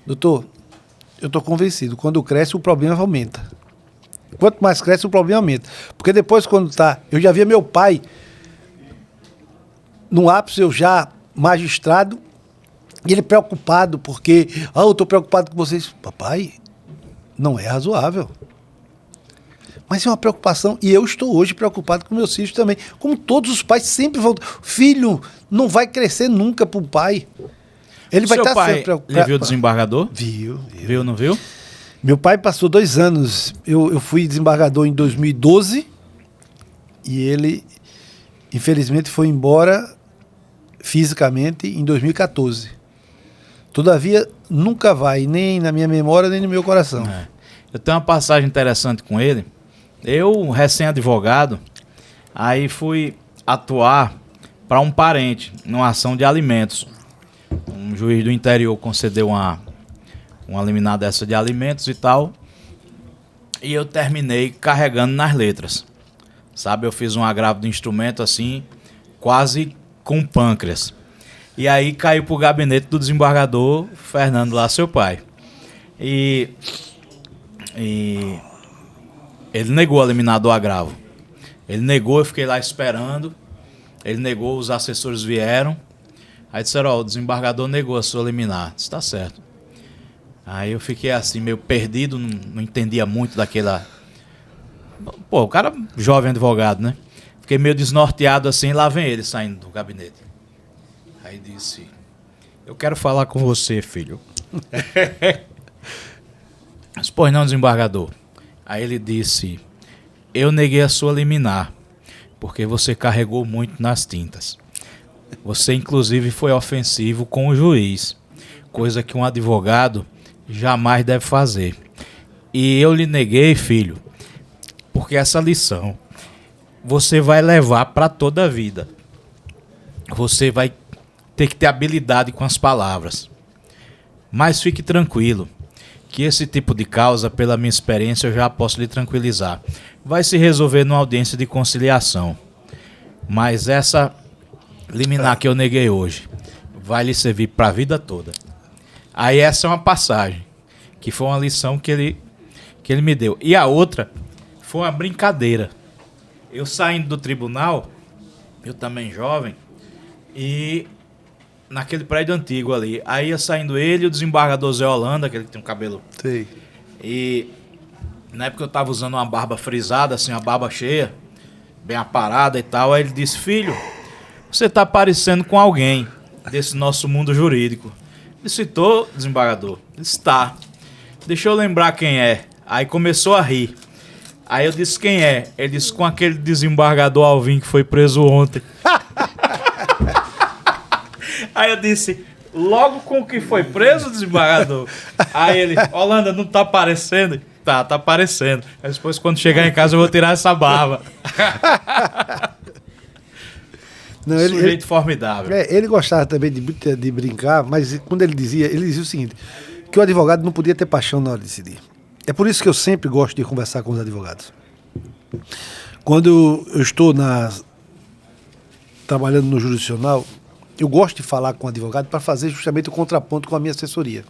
Doutor, eu estou convencido. Quando cresce, o problema aumenta. Quanto mais cresce, o problema aumenta. Porque depois, quando está... Eu já via meu pai, no ápice, eu já magistrado, e ele preocupado, porque... eu estou preocupado com vocês. Papai, não é razoável. Mas é uma preocupação, e eu estou hoje preocupado com meus filhos também. Como todos os pais sempre vão... Filho não vai crescer nunca para o pai. Ele vai estar sempre preocupado. Ele viu o desembargador? Viu. Viu, não viu? Meu pai passou 2 anos. Eu fui desembargador em 2012 e ele, infelizmente, foi embora fisicamente em 2014. Todavia, nunca vai, nem na minha memória, nem no meu coração. Eu tenho uma passagem interessante com ele. Eu, recém-advogado, aí fui atuar para um parente, numa ação de alimentos. Um juiz do interior concedeu uma liminar dessa de alimentos e tal. E eu terminei carregando nas letras. Sabe, eu fiz um agravo de instrumento assim, quase com pâncreas. E aí caiu pro gabinete do desembargador Fernando lá, seu pai. E ele negou a liminar do agravo. Ele negou, eu fiquei lá esperando. Ele negou, os assessores vieram. Aí disseram, o desembargador negou a sua liminar. Disse, tá certo. Aí eu fiquei assim, meio perdido, não entendia muito daquela... Pô, o cara jovem advogado, né? Fiquei meio desnorteado assim, lá vem ele saindo do gabinete. Aí disse, eu quero falar com você, filho. Mas, pois não, desembargador. Aí ele disse, eu neguei a sua liminar, porque você carregou muito nas tintas. Você, inclusive, foi ofensivo com o juiz, coisa que um advogado jamais deve fazer. E eu lhe neguei, filho, porque essa lição você vai levar para toda a vida. Você vai ter que ter habilidade com as palavras. Mas fique tranquilo, que esse tipo de causa, pela minha experiência, eu já posso lhe tranquilizar. Vai se resolver numa audiência de conciliação. Mas essa liminar que eu neguei hoje vai lhe servir para a vida toda. Aí essa é uma passagem, que foi uma lição que ele me deu. E a outra foi uma brincadeira. Eu saindo do tribunal, eu também jovem, E naquele prédio antigo ali. Aí ia saindo ele e o desembargador Zé Holanda, aquele que tem um cabelo. Sei. E na época eu tava usando uma barba frisada, assim, uma barba cheia, bem aparada e tal. Aí ele disse: filho, você tá parecendo com alguém desse nosso mundo jurídico. Ele citou, desembargador. Ele disse: tá. Deixa eu lembrar quem é. Aí começou a rir. Aí eu disse: quem é? Ele disse: com aquele desembargador Alvim que foi preso ontem. Aí eu disse: logo com o que foi preso, desembargador? Aí ele: Holanda, não tá aparecendo? Tá aparecendo. Aí depois, quando chegar em casa, eu vou tirar essa barba. Não, Sujeito formidável. Ele gostava também de brincar, mas quando ele dizia o seguinte, que o advogado não podia ter paixão na hora de decidir. É por isso que eu sempre gosto de conversar com os advogados. Quando eu estou trabalhando no jurisdicional, eu gosto de falar com o advogado para fazer justamente o contraponto com a minha assessoria.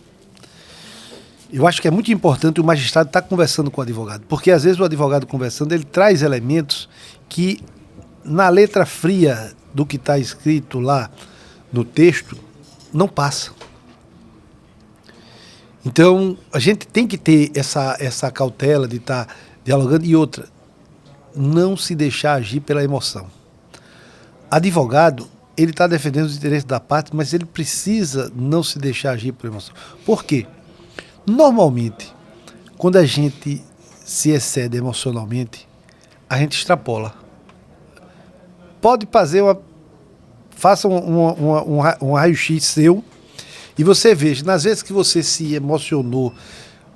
Eu acho que é muito importante o magistrado estar conversando com o advogado, porque às vezes o advogado conversando, ele traz elementos que na letra fria do que está escrito lá no texto, não passa. Então, a gente tem que ter essa cautela de estar dialogando. E outra, não se deixar agir pela emoção. Advogado, ele está defendendo os interesses da parte, mas ele precisa não se deixar agir pela emoção. Por quê? Normalmente, quando a gente se excede emocionalmente, a gente extrapola. Pode fazer faça um raio-x seu e você veja, nas vezes que você se emocionou,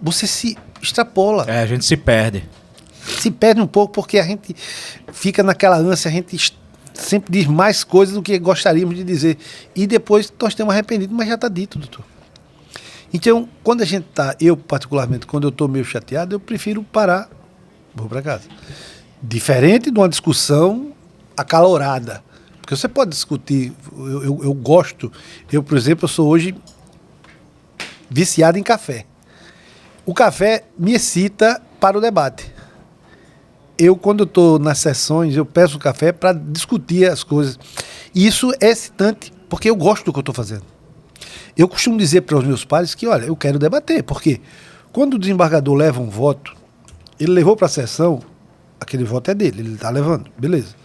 você se extrapola. A gente se perde. Se perde um pouco porque a gente fica naquela ânsia, a gente sempre diz mais coisas do que gostaríamos de dizer. E depois nós temos arrependido, mas já está dito, doutor. Então, quando a gente está, eu particularmente, quando eu estou meio chateado, eu prefiro parar, vou para casa. Diferente de uma discussão acalorada. Porque você pode discutir, eu gosto, por exemplo, eu sou hoje viciado em café. O café me excita para o debate. Quando eu estou nas sessões, eu peço café para discutir as coisas. E isso é excitante, porque eu gosto do que eu estou fazendo. Eu costumo dizer para os meus pares que, olha, eu quero debater, porque quando o desembargador leva um voto, ele levou para a sessão, aquele voto é dele, ele está levando, beleza.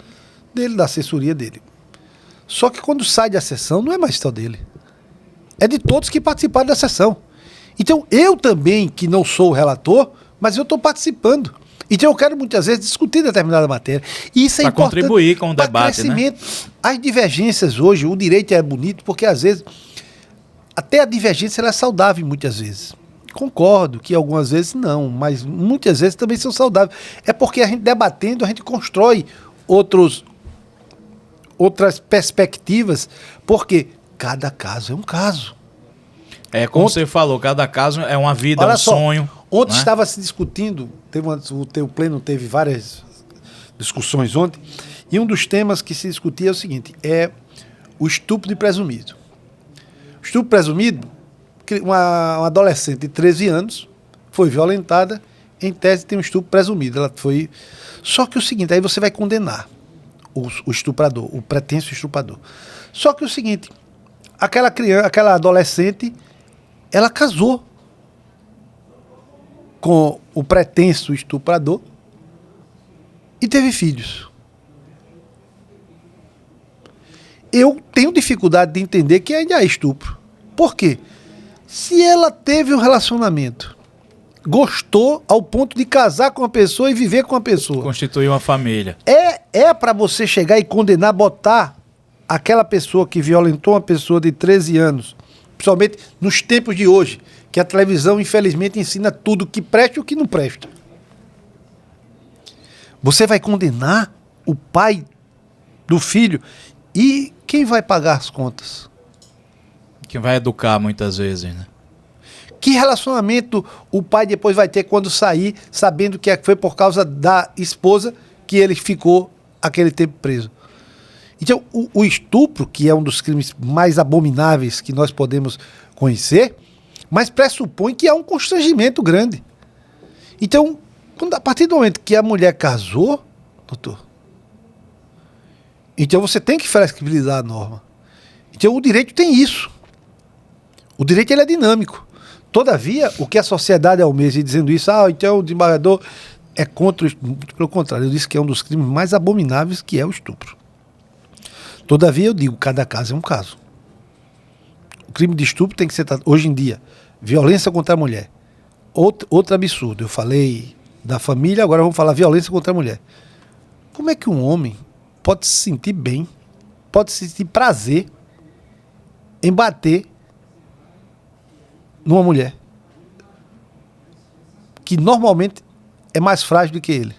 Dele, da assessoria dele. Só que quando sai da sessão, não é mais só dele. É de todos que participaram da sessão. Então, eu também, que não sou o relator, mas eu estou participando. Então, eu quero muitas vezes discutir determinada matéria. E isso é importante. Para contribuir com o debate, crescimento, né? As divergências hoje, o direito é bonito, porque às vezes, até a divergência ela é saudável muitas vezes. Concordo que algumas vezes não, mas muitas vezes também são saudáveis. É porque a gente debatendo, a gente constrói outras perspectivas, porque cada caso é um caso. É como você falou, cada caso é uma vida, olha um só, sonho. Ontem né? estava se discutindo, o pleno teve várias discussões ontem, e um dos temas que se discutia é o seguinte, é o estupro de presumido. O estupro presumido, uma adolescente de 13 anos foi violentada, em tese tem um estupro presumido. Ela foi. Só que o seguinte, aí você vai condenar o estuprador, o pretenso estuprador. Só que o seguinte, aquela adolescente, ela casou com o pretenso estuprador e teve filhos. Eu tenho dificuldade de entender que ainda é estupro. Por quê? Se ela teve um relacionamento, gostou ao ponto de casar com uma pessoa e viver com uma pessoa, constituir uma família. É para você chegar e condenar, botar aquela pessoa que violentou uma pessoa de 13 anos, principalmente nos tempos de hoje, que a televisão, infelizmente, ensina tudo o que presta e o que não presta. Você vai condenar o pai do filho e quem vai pagar as contas? Quem vai educar muitas vezes, né? Que relacionamento o pai depois vai ter quando sair, sabendo que foi por causa da esposa que ele ficou aquele tempo preso? Então, o estupro, que é um dos crimes mais abomináveis que nós podemos conhecer, mas pressupõe que há um constrangimento grande. Então, a partir do momento que a mulher casou, doutor, então você tem que flexibilizar a norma. Então o direito tem isso. O direito ele é dinâmico. Todavia, o que a sociedade almeja, dizendo isso, então o desembargador é contra o estupro. Muito pelo contrário, eu disse que é um dos crimes mais abomináveis, que é o estupro. Todavia, eu digo, cada caso é um caso. O crime de estupro tem que ser tratado. Hoje em dia, violência contra a mulher. Outro absurdo. Eu falei da família, agora vamos falar violência contra a mulher. Como é que um homem pode se sentir bem, pode se sentir prazer em bater numa mulher que normalmente é mais frágil do que ele?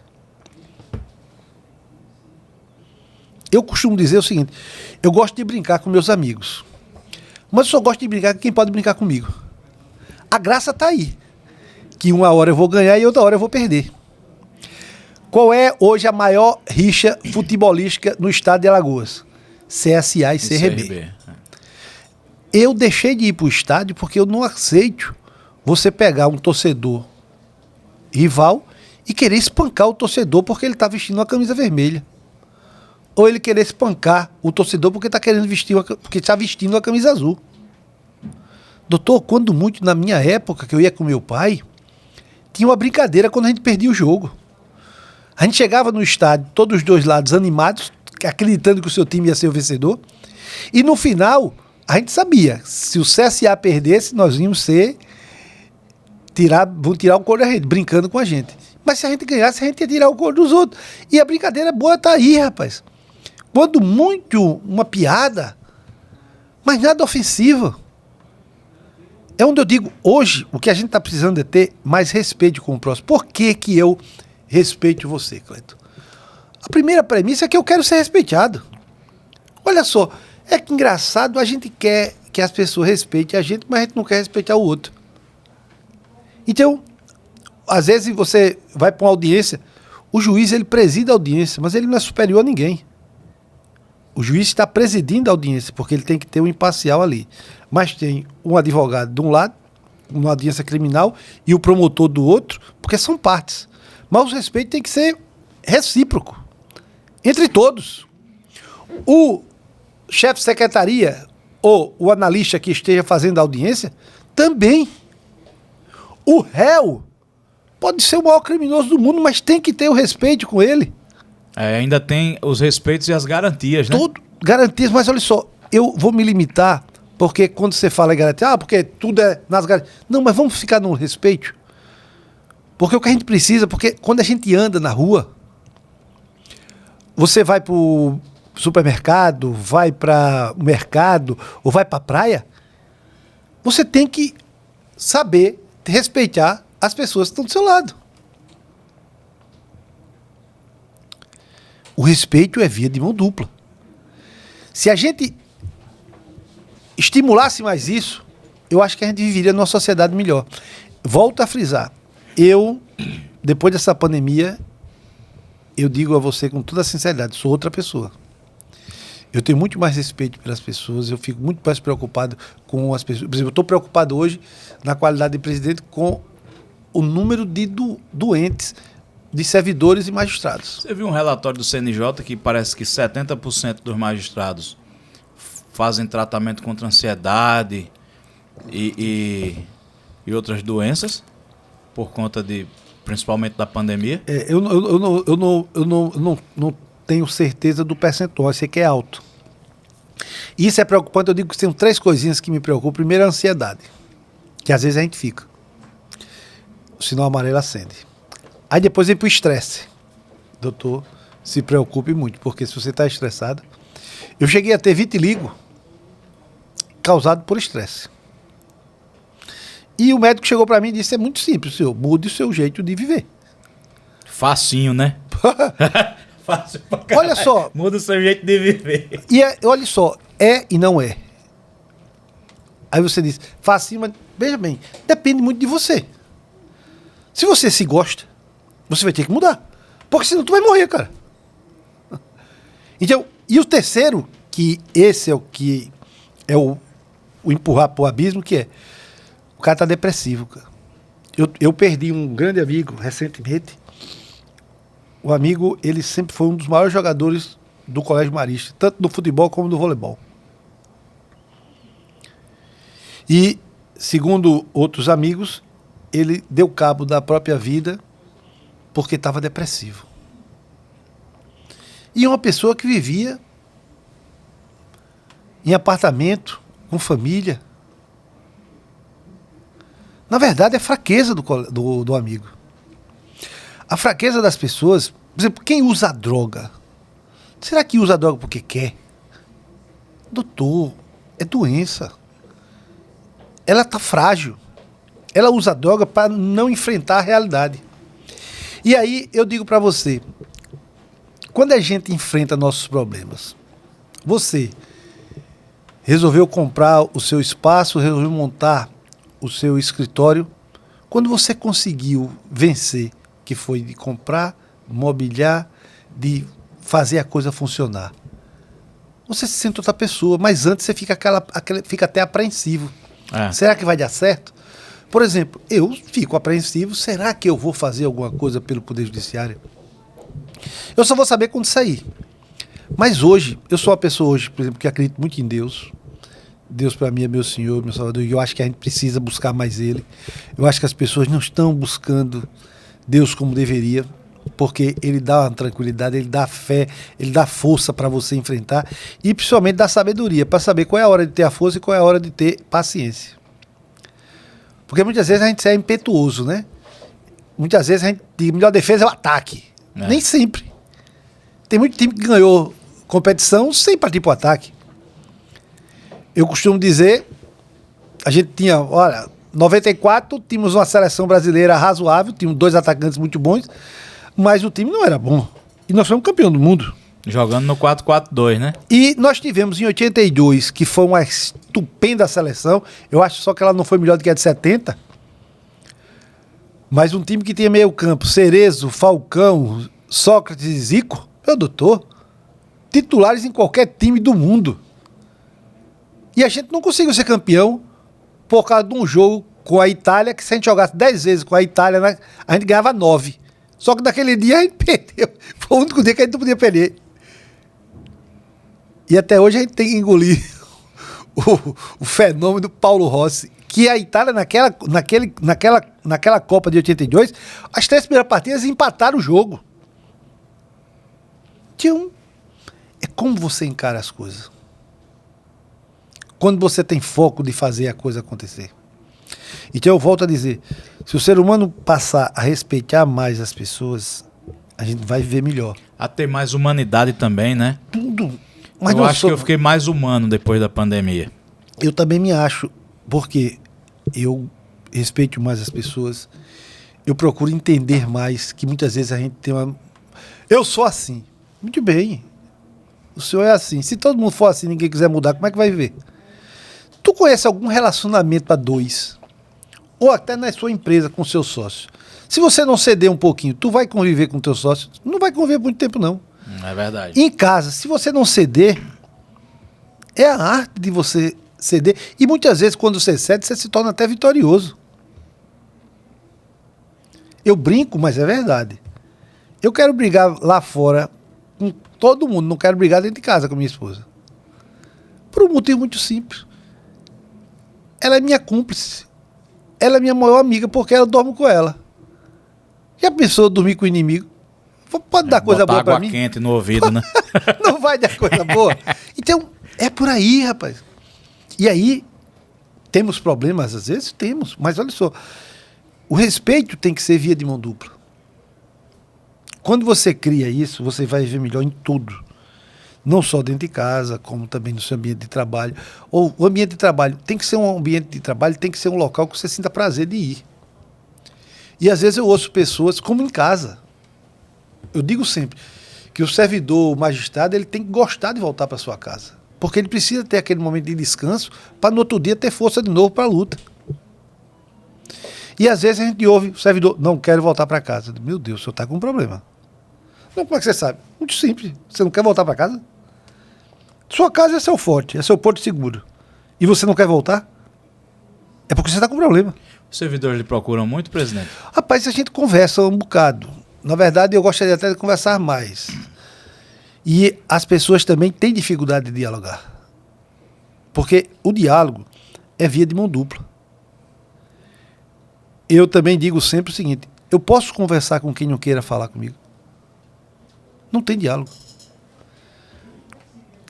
Eu costumo dizer o seguinte: eu gosto de brincar com meus amigos, mas eu só gosto de brincar com quem pode brincar comigo. A graça está aí, que uma hora eu vou ganhar e outra hora eu vou perder. Qual é hoje a maior rixa futebolística no estado de Alagoas? CSA e CRB. Eu deixei de ir para o estádio porque eu não aceito você pegar um torcedor rival e querer espancar o torcedor porque ele está vestindo uma camisa vermelha. Ou ele querer espancar o torcedor porque está querendo porque está vestindo uma camisa azul. Doutor, quando muito na minha época, que eu ia com meu pai, tinha uma brincadeira quando a gente perdia o jogo. A gente chegava no estádio, todos os dois lados animados, acreditando que o seu time ia ser o vencedor. E no final, a gente sabia, se o CSA perdesse, nós íamos vão tirar o couro da gente, brincando com a gente. Mas se a gente ganhasse, a gente ia tirar o couro dos outros. E a brincadeira boa tá aí, rapaz. Quando muito uma piada, mas nada ofensivo. É onde eu digo, hoje, o que a gente está precisando é ter mais respeito com o próximo. Por que que eu respeito você, Cleiton? A primeira premissa é que eu quero ser respeitado. Olha só, é que engraçado, a gente quer que as pessoas respeitem a gente, mas a gente não quer respeitar o outro. Então, às vezes você vai para uma audiência, o juiz ele preside a audiência, mas ele não é superior a ninguém. O juiz está presidindo a audiência, porque ele tem que ter um imparcial ali. Mas tem um advogado de um lado, uma audiência criminal, e o promotor do outro, porque são partes. Mas o respeito tem que ser recíproco, entre todos. O chefe de secretaria ou o analista que esteja fazendo a audiência, também. O réu pode ser o maior criminoso do mundo, mas tem que ter o respeito com ele. Ainda tem os respeitos e as garantias, né? Tudo, garantias, mas olha só, eu vou me limitar, porque quando você fala em garantia, porque tudo é nas garantias. Não, mas vamos ficar no respeito. Porque o que a gente precisa, porque quando a gente anda na rua, você vai pro supermercado, vai para o mercado, ou vai para a praia, você tem que saber respeitar as pessoas que estão do seu lado. O respeito é via de mão dupla. Se a gente estimulasse mais isso, eu acho que a gente viveria numa sociedade melhor. Volto a frisar. Eu, depois dessa pandemia, eu digo a você com toda a sinceridade, sou outra pessoa. Eu tenho muito mais respeito pelas pessoas, eu fico muito mais preocupado com as pessoas. Por exemplo, eu estou preocupado hoje, na qualidade de presidente, com o número de doentes, de servidores e magistrados. Você viu um relatório do CNJ que parece que 70% dos magistrados fazem tratamento contra ansiedade e outras doenças, por conta principalmente da pandemia? Eu não tenho certeza do percentual, eu sei que é alto. Isso é preocupante, eu digo que tem 3 coisinhas que me preocupam. Primeiro, a ansiedade, que às vezes a gente fica. O sinal amarelo acende. Aí depois vem para o estresse. Doutor, se preocupe muito, porque se você está estressado... Eu cheguei a ter vitiligo causado por estresse. E o médico chegou para mim e disse, é muito simples, senhor, mude o seu jeito de viver. Facinho, né? Fácil pra caralho. Olha só. Muda o seu jeito de viver. E olha só, é e não é. Aí você diz, facinho, mas veja bem, depende muito de você. Se você se gosta, você vai ter que mudar. Porque senão tu vai morrer, cara. Então, e o terceiro, que esse é o que é o empurrar pro abismo, que é, o cara tá depressivo, cara. Eu perdi um grande amigo recentemente. O amigo, ele sempre foi um dos maiores jogadores do Colégio Marista, tanto no futebol como no voleibol. E, segundo outros amigos, ele deu cabo da própria vida porque estava depressivo. E uma pessoa que vivia em apartamento, com família. Na verdade, é fraqueza do amigo. A fraqueza das pessoas, por exemplo, quem usa droga? Será que usa droga porque quer? Doutor, é doença. Ela está frágil. Ela usa droga para não enfrentar a realidade. E aí eu digo para você, quando a gente enfrenta nossos problemas, você resolveu comprar o seu espaço, resolveu montar o seu escritório, quando você conseguiu vencer, que foi de comprar, mobiliar, de fazer a coisa funcionar, você se sente outra pessoa, mas antes você fica, fica até apreensivo. Será que vai dar certo? Por exemplo, eu fico apreensivo, será que eu vou fazer alguma coisa pelo Poder Judiciário? Eu só vou saber quando sair. Mas hoje, eu sou uma pessoa hoje, por exemplo, que acredito muito em Deus. Deus para mim é meu Senhor, meu Salvador, e eu acho que a gente precisa buscar mais Ele. Eu acho que as pessoas não estão buscando Deus como deveria, porque Ele dá uma tranquilidade, Ele dá fé, Ele dá força para você enfrentar, e principalmente dá sabedoria, para saber qual é a hora de ter a força e qual é a hora de ter paciência. Porque muitas vezes a gente é impetuoso, né? Muitas vezes a melhor defesa é o ataque. Nem sempre. Tem muito time que ganhou competição sem partir para o ataque. Eu costumo dizer, a gente tinha, olha, 94, tínhamos uma seleção brasileira razoável, tínhamos 2 atacantes muito bons, mas o time não era bom. E nós fomos campeão do mundo. Jogando no 4-4-2, né? E nós tivemos em 82, que foi uma estupenda seleção, eu acho só que ela não foi melhor do que a de 70, mas um time que tinha meio campo, Cerezo, Falcão, Sócrates e Zico, meu doutor, titulares em qualquer time do mundo. E a gente não conseguiu ser campeão por causa de um jogo com a Itália, que se a gente jogasse 10 vezes com a Itália, a gente ganhava 9. Só que naquele dia a gente perdeu. Foi o único dia que a gente não podia perder. E até hoje a gente tem que engolir o fenômeno Paulo Rossi, que a Itália naquela Copa de 82, as 3 primeiras partidas empataram o jogo. É como você encara as coisas. Quando você tem foco de fazer a coisa acontecer. Então eu volto a dizer, se o ser humano passar a respeitar mais as pessoas, a gente vai viver melhor. A ter mais humanidade também, né? Tudo. Mas eu acho que eu fiquei mais humano depois da pandemia. Eu também me acho, porque eu respeito mais as pessoas, eu procuro entender mais, que muitas vezes a gente tem uma... Eu sou assim. Muito bem. O senhor é assim. Se todo mundo for assim, ninguém quiser mudar, como é que vai viver? Tu conhece algum relacionamento para 2? Ou até na sua empresa com o seu sócio? Se você não ceder um pouquinho, tu vai conviver com o teu sócio? Não vai conviver muito tempo, não. É verdade. Em casa, se você não ceder, é a arte de você ceder. E muitas vezes, quando você cede, você se torna até vitorioso. Eu brinco, mas é verdade. Eu quero brigar lá fora com todo mundo, não quero brigar dentro de casa com minha esposa. Por um motivo muito simples. Ela é minha cúmplice. Ela é minha maior amiga, porque eu dormo com ela. Já pensou dormir com o inimigo? Pode dar coisa boa pra mim? Água quente no ouvido, né? Não vai dar coisa boa. Então, é por aí, rapaz. E aí, temos problemas às vezes? Temos. Mas olha só, o respeito tem que ser via de mão dupla. Quando você cria isso, você vai viver melhor em tudo. Não só dentro de casa, como também no seu ambiente de trabalho. Ou o ambiente de trabalho tem que ser um ambiente de trabalho, tem que ser um local que você sinta prazer de ir. E às vezes eu ouço pessoas, como em casa. Eu digo sempre que o servidor, o magistrado, ele tem que gostar de voltar para sua casa. Porque ele precisa ter aquele momento de descanso para no outro dia ter força de novo para a luta. E às vezes a gente ouve o servidor, não quero voltar para casa. Meu Deus, o senhor está com um problema. Não, como é que você sabe? Muito simples. Você não quer voltar para casa? Sua casa é seu forte, é seu porto seguro. E você não quer voltar? É porque você está com problema. Os servidores lhe procuram muito, presidente? Rapaz, a gente conversa um bocado. Na verdade, eu gostaria até de conversar mais. E as pessoas também têm dificuldade de dialogar. Porque o diálogo é via de mão dupla. Eu também digo sempre o seguinte: eu posso conversar com quem não queira falar comigo. Não tem diálogo.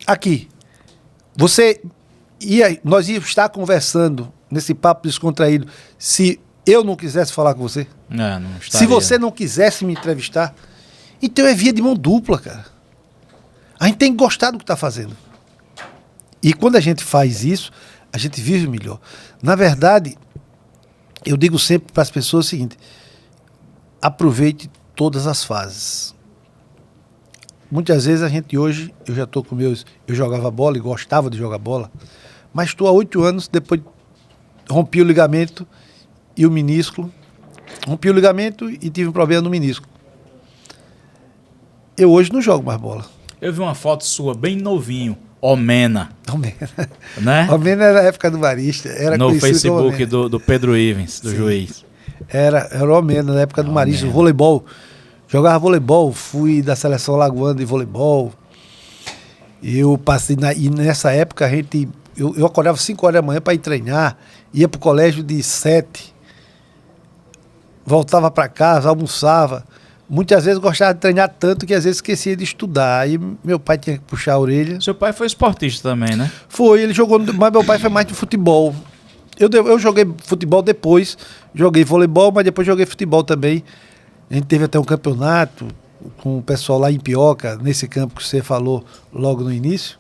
Aqui, nós íamos estar conversando nesse papo descontraído se eu não quisesse falar com você? Não estaria. Se você não quisesse me entrevistar? Então é via de mão dupla, cara. A gente tem que gostar do que está fazendo. E quando a gente faz isso, a gente vive melhor. Na verdade, eu digo sempre para as pessoas o seguinte: aproveite todas as fases. Muitas vezes a gente hoje, eu já estou com meus... Eu jogava bola e gostava de jogar bola, mas estou há 8 anos, depois rompi o ligamento e o menisco. Rompi o ligamento e tive um problema no menisco. Eu hoje não jogo mais bola. Eu vi uma foto sua bem novinho, Omena. Omena. Né? Omena era a época do Marista. Era no Facebook do Pedro Ivens, do juiz. Era o Omena, na época do Marista, voleibol. Jogava voleibol, fui da seleção alagoana de voleibol. Eu passei, e nessa época eu acordava 5 horas da manhã para ir treinar, ia para o colégio de 7, voltava para casa, almoçava. Muitas vezes gostava de treinar tanto que às vezes esquecia de estudar. Aí meu pai tinha que puxar a orelha. Seu pai foi esportista também, né? Foi, ele jogou, mas meu pai foi mais de futebol. Eu joguei futebol depois, joguei voleibol, mas depois joguei futebol também. A gente teve até um campeonato com o pessoal lá em Pioca, nesse campo que você falou logo no início.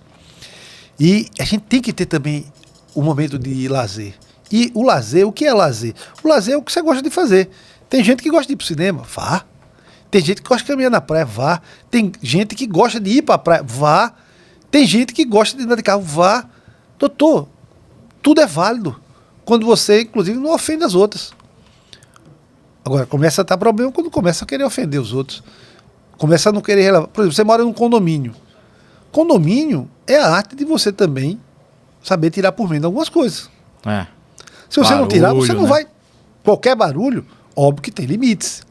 E a gente tem que ter também um momento de lazer. E o lazer, o que é lazer? O lazer é o que você gosta de fazer. Tem gente que gosta de ir pro cinema, vá. Tem gente que gosta de caminhar na praia, vá. Tem gente que gosta de ir para a praia, vá. Tem gente que gosta de andar de carro, vá. Doutor, tudo é válido. Quando você, inclusive, não ofende as outras. Agora, começa a dar problema quando começa a querer ofender os outros. Começa a não querer relevar. Por exemplo, você mora num condomínio. Condomínio é a arte de você também saber tirar por menos algumas coisas. É. Se você não tirar, você não, né? vai. Qualquer barulho, óbvio que tem limites.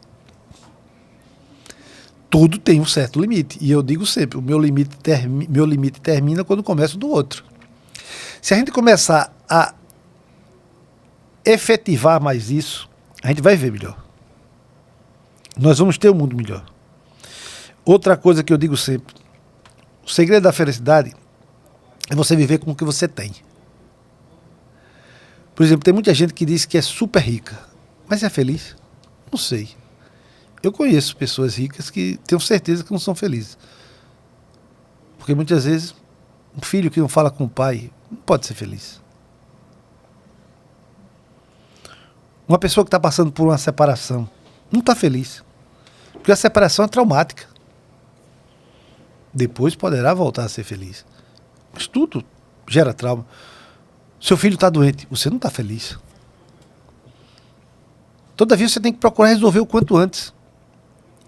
Tudo tem um certo limite. E eu digo sempre, o meu limite termina quando começa o do outro. Se a gente começar a efetivar mais isso, a gente vai ver melhor. Nós vamos ter um mundo melhor. Outra coisa que eu digo sempre: o segredo da felicidade é você viver com o que você tem. Por exemplo, tem muita gente que diz que é super rica, mas é feliz? Não sei. Eu conheço pessoas ricas que tenho certeza que não são felizes. Porque muitas vezes um filho que não fala com o pai não pode ser feliz. Uma pessoa que está passando por uma separação não está feliz. Porque a separação é traumática. Depois poderá voltar a ser feliz. Mas tudo gera trauma. Seu filho está doente, você não está feliz. Todavia você tem que procurar resolver o quanto antes.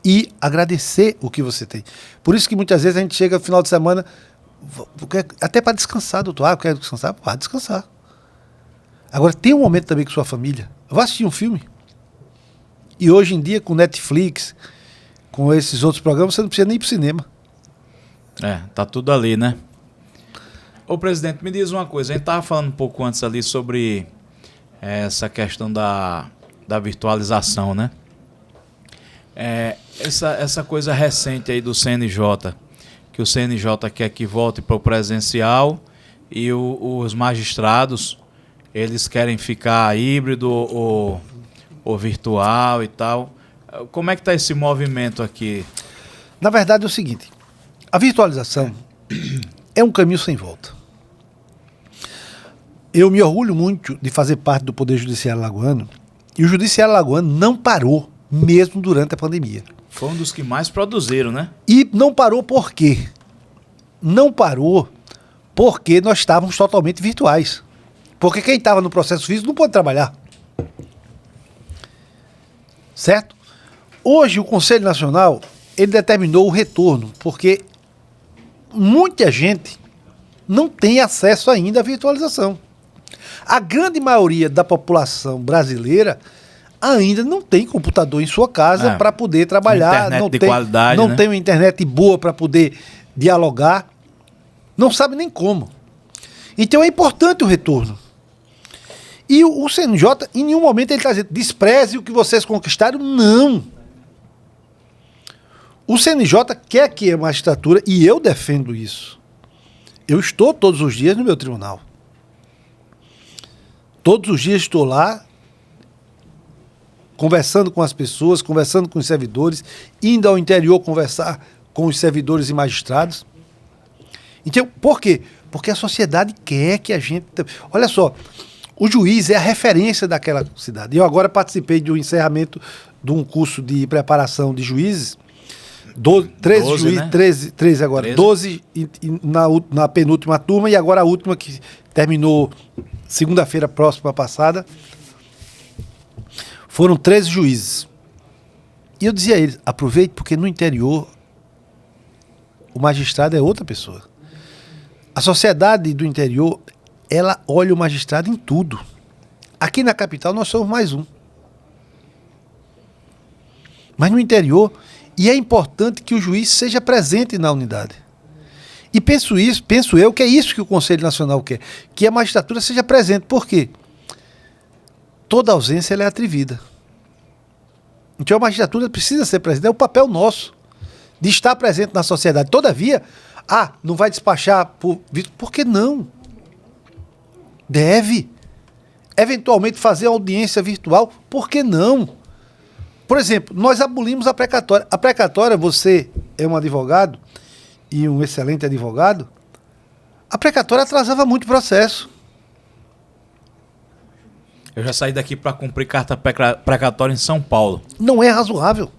E agradecer o que você tem. Por isso que muitas vezes a gente chega no final de semana, até para descansar, doutor. Eu quero descansar? Vá descansar. Agora tem um momento também com sua família. Vá assistir um filme. E hoje em dia, com Netflix, com esses outros programas, você não precisa nem ir para o cinema. Tá tudo ali, né? Ô, presidente, me diz uma coisa. A gente estava falando um pouco antes ali sobre essa questão da virtualização, né? Essa coisa recente aí do CNJ, que o CNJ quer que volte para o presencial e os magistrados, eles querem ficar híbrido ou virtual e tal. Como é que está esse movimento aqui? Na verdade é o seguinte: a virtualização é um caminho sem volta. Eu me orgulho muito de fazer parte do Poder Judiciário Alagoano, e o Judiciário Alagoano não parou, mesmo durante a pandemia. Foi um dos que mais produziram, né? E não parou por quê? Não parou porque nós estávamos totalmente virtuais. Porque quem estava no processo físico não pôde trabalhar. Certo? Hoje o Conselho Nacional, ele determinou o retorno, porque muita gente não tem acesso ainda à virtualização. A grande maioria da população brasileira ainda não tem computador em sua casa para poder trabalhar, não tem qualidade, não tem uma internet boa para poder dialogar, não sabe nem como. Então é importante o retorno. E o CNJ, em nenhum momento, ele está dizendo, despreze o que vocês conquistaram. Não. O CNJ quer que a magistratura, e eu defendo isso. Eu estou todos os dias no meu tribunal. Todos os dias estou lá, conversando com as pessoas, conversando com os servidores, indo ao interior conversar com os servidores e magistrados. Então, por quê? Porque a sociedade quer que a gente... Olha só, o juiz é a referência daquela cidade. Eu agora participei de um encerramento de um curso de preparação de juízes. 13 juízes, né? 13 agora. 13. 12 na penúltima turma e agora a última que terminou segunda-feira próxima passada. Foram 13 juízes. E eu dizia a eles, aproveite porque no interior o magistrado é outra pessoa. A sociedade do interior, ela olha o magistrado em tudo. Aqui na capital nós somos mais um. Mas no interior, e é importante que o juiz seja presente na unidade. E penso eu que é isso que o Conselho Nacional quer, que a magistratura seja presente. Por quê? Toda ausência ela é atrevida. Então a magistratura precisa ser presente, é o papel nosso de estar presente na sociedade. Todavia, não vai despachar por que não? Deve. Eventualmente fazer audiência virtual, por que não? Por exemplo, nós abolimos a precatória. A precatória, você é um advogado e um excelente advogado, a precatória atrasava muito o processo. Eu já saí daqui para cumprir carta precatória em São Paulo. Não é razoável.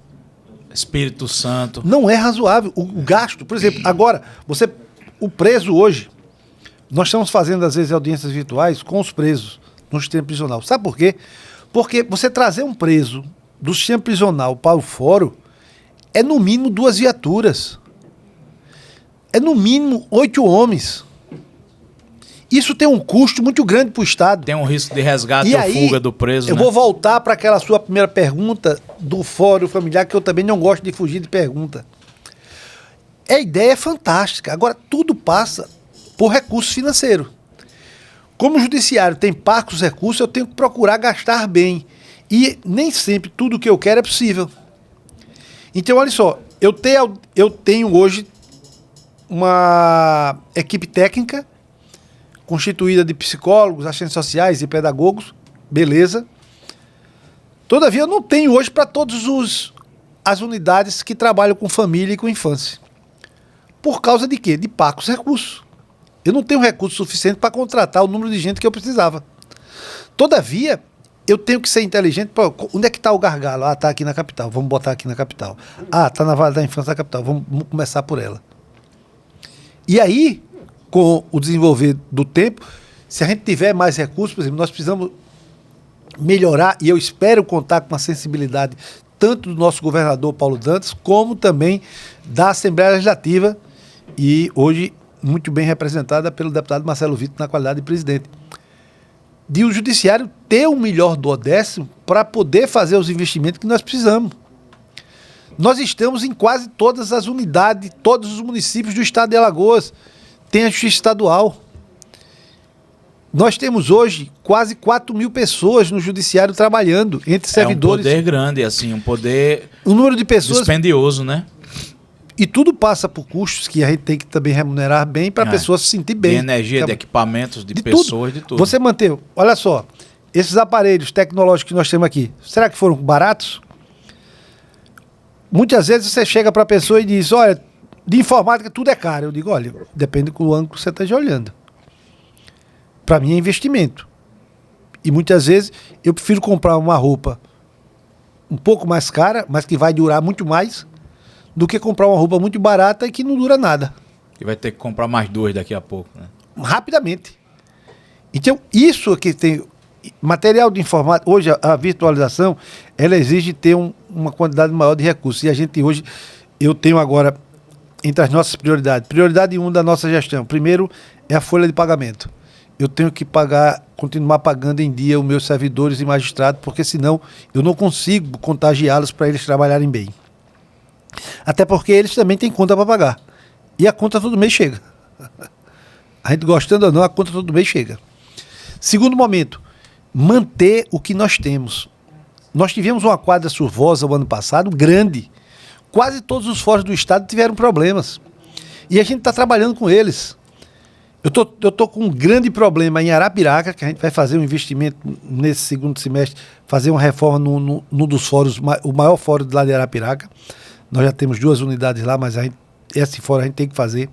Espírito Santo. Não é razoável. O gasto, por exemplo, agora, o preso hoje, nós estamos fazendo às vezes audiências virtuais com os presos no sistema prisional. Sabe por quê? Porque você trazer um preso do sistema prisional para o fórum é no mínimo 2 viaturas. É no mínimo 8 homens. Isso tem um custo muito grande para o Estado. Tem um risco de resgate ou fuga do preso. Eu vou voltar para aquela sua primeira pergunta do fórum familiar, que eu também não gosto de fugir de pergunta. A ideia é fantástica. Agora, tudo passa por recurso financeiro. Como o judiciário tem parcos recursos, eu tenho que procurar gastar bem. E nem sempre tudo que eu quero é possível. Então, olha só, eu tenho hoje uma equipe técnica constituída de psicólogos, assistentes sociais e pedagogos, beleza. Todavia, eu não tenho hoje para todas as unidades que trabalham com família e com infância. Por causa de quê? De parcos recursos. Eu não tenho recurso suficiente para contratar o número de gente que eu precisava. Todavia, eu tenho que ser inteligente. Pô, onde é que está o gargalo? Está aqui na capital. Vamos botar aqui na capital. Está na Vale da Infância da capital. Vamos começar por ela. E aí, com o desenvolver do tempo, se a gente tiver mais recursos, por exemplo, nós precisamos melhorar, e eu espero contar com a sensibilidade tanto do nosso governador Paulo Dantas, como também da Assembleia Legislativa, e hoje muito bem representada pelo deputado Marcelo Vitor na qualidade de presidente, de o judiciário ter o melhor do 10º para poder fazer os investimentos que nós precisamos. Nós estamos em quase todas as unidades, todos os municípios do estado de Alagoas, tem a justiça estadual. Nós temos hoje quase 4.000 pessoas no judiciário trabalhando, entre servidores. É um poder grande, assim, um poder o número de pessoas dispendioso, né? E tudo passa por custos que a gente tem que também remunerar bem para a pessoa se sentir bem. De energia, de equipamentos, de pessoas, de tudo. Você manter, olha só, esses aparelhos tecnológicos que nós temos aqui, será que foram baratos? Muitas vezes você chega para a pessoa e diz, olha, de informática tudo é caro. Eu digo, olha, depende do ângulo que você esteja olhando. Para mim é investimento. E muitas vezes eu prefiro comprar uma roupa um pouco mais cara, mas que vai durar muito mais, do que comprar uma roupa muito barata e que não dura nada. E vai ter que comprar mais 2 daqui a pouco, né? Rapidamente. Então, isso que tem... Material de informática... Hoje, a virtualização, ela exige ter uma quantidade maior de recursos. E a gente hoje... Eu tenho agora, entre as nossas prioridades, prioridade 1 da nossa gestão. Primeiro, é a folha de pagamento. Eu tenho que continuar pagando em dia os meus servidores e magistrados, porque senão eu não consigo contagiá-los para eles trabalharem bem. Até porque eles também têm conta para pagar. E a conta todo mês chega. A gente gostando ou não, a conta todo mês chega. Segundo momento, manter o que nós temos. Nós tivemos uma quadra chuvosa o ano passado, grande. Quase todos os fóruns do estado tiveram problemas. E a gente está trabalhando com eles. Eu tô com um grande problema em Arapiraca, que a gente vai fazer um investimento nesse segundo semestre, fazer uma reforma no dos fóruns, o maior fórum lá de Arapiraca. Nós já temos 2 unidades lá, mas esse fórum a gente tem que fazer.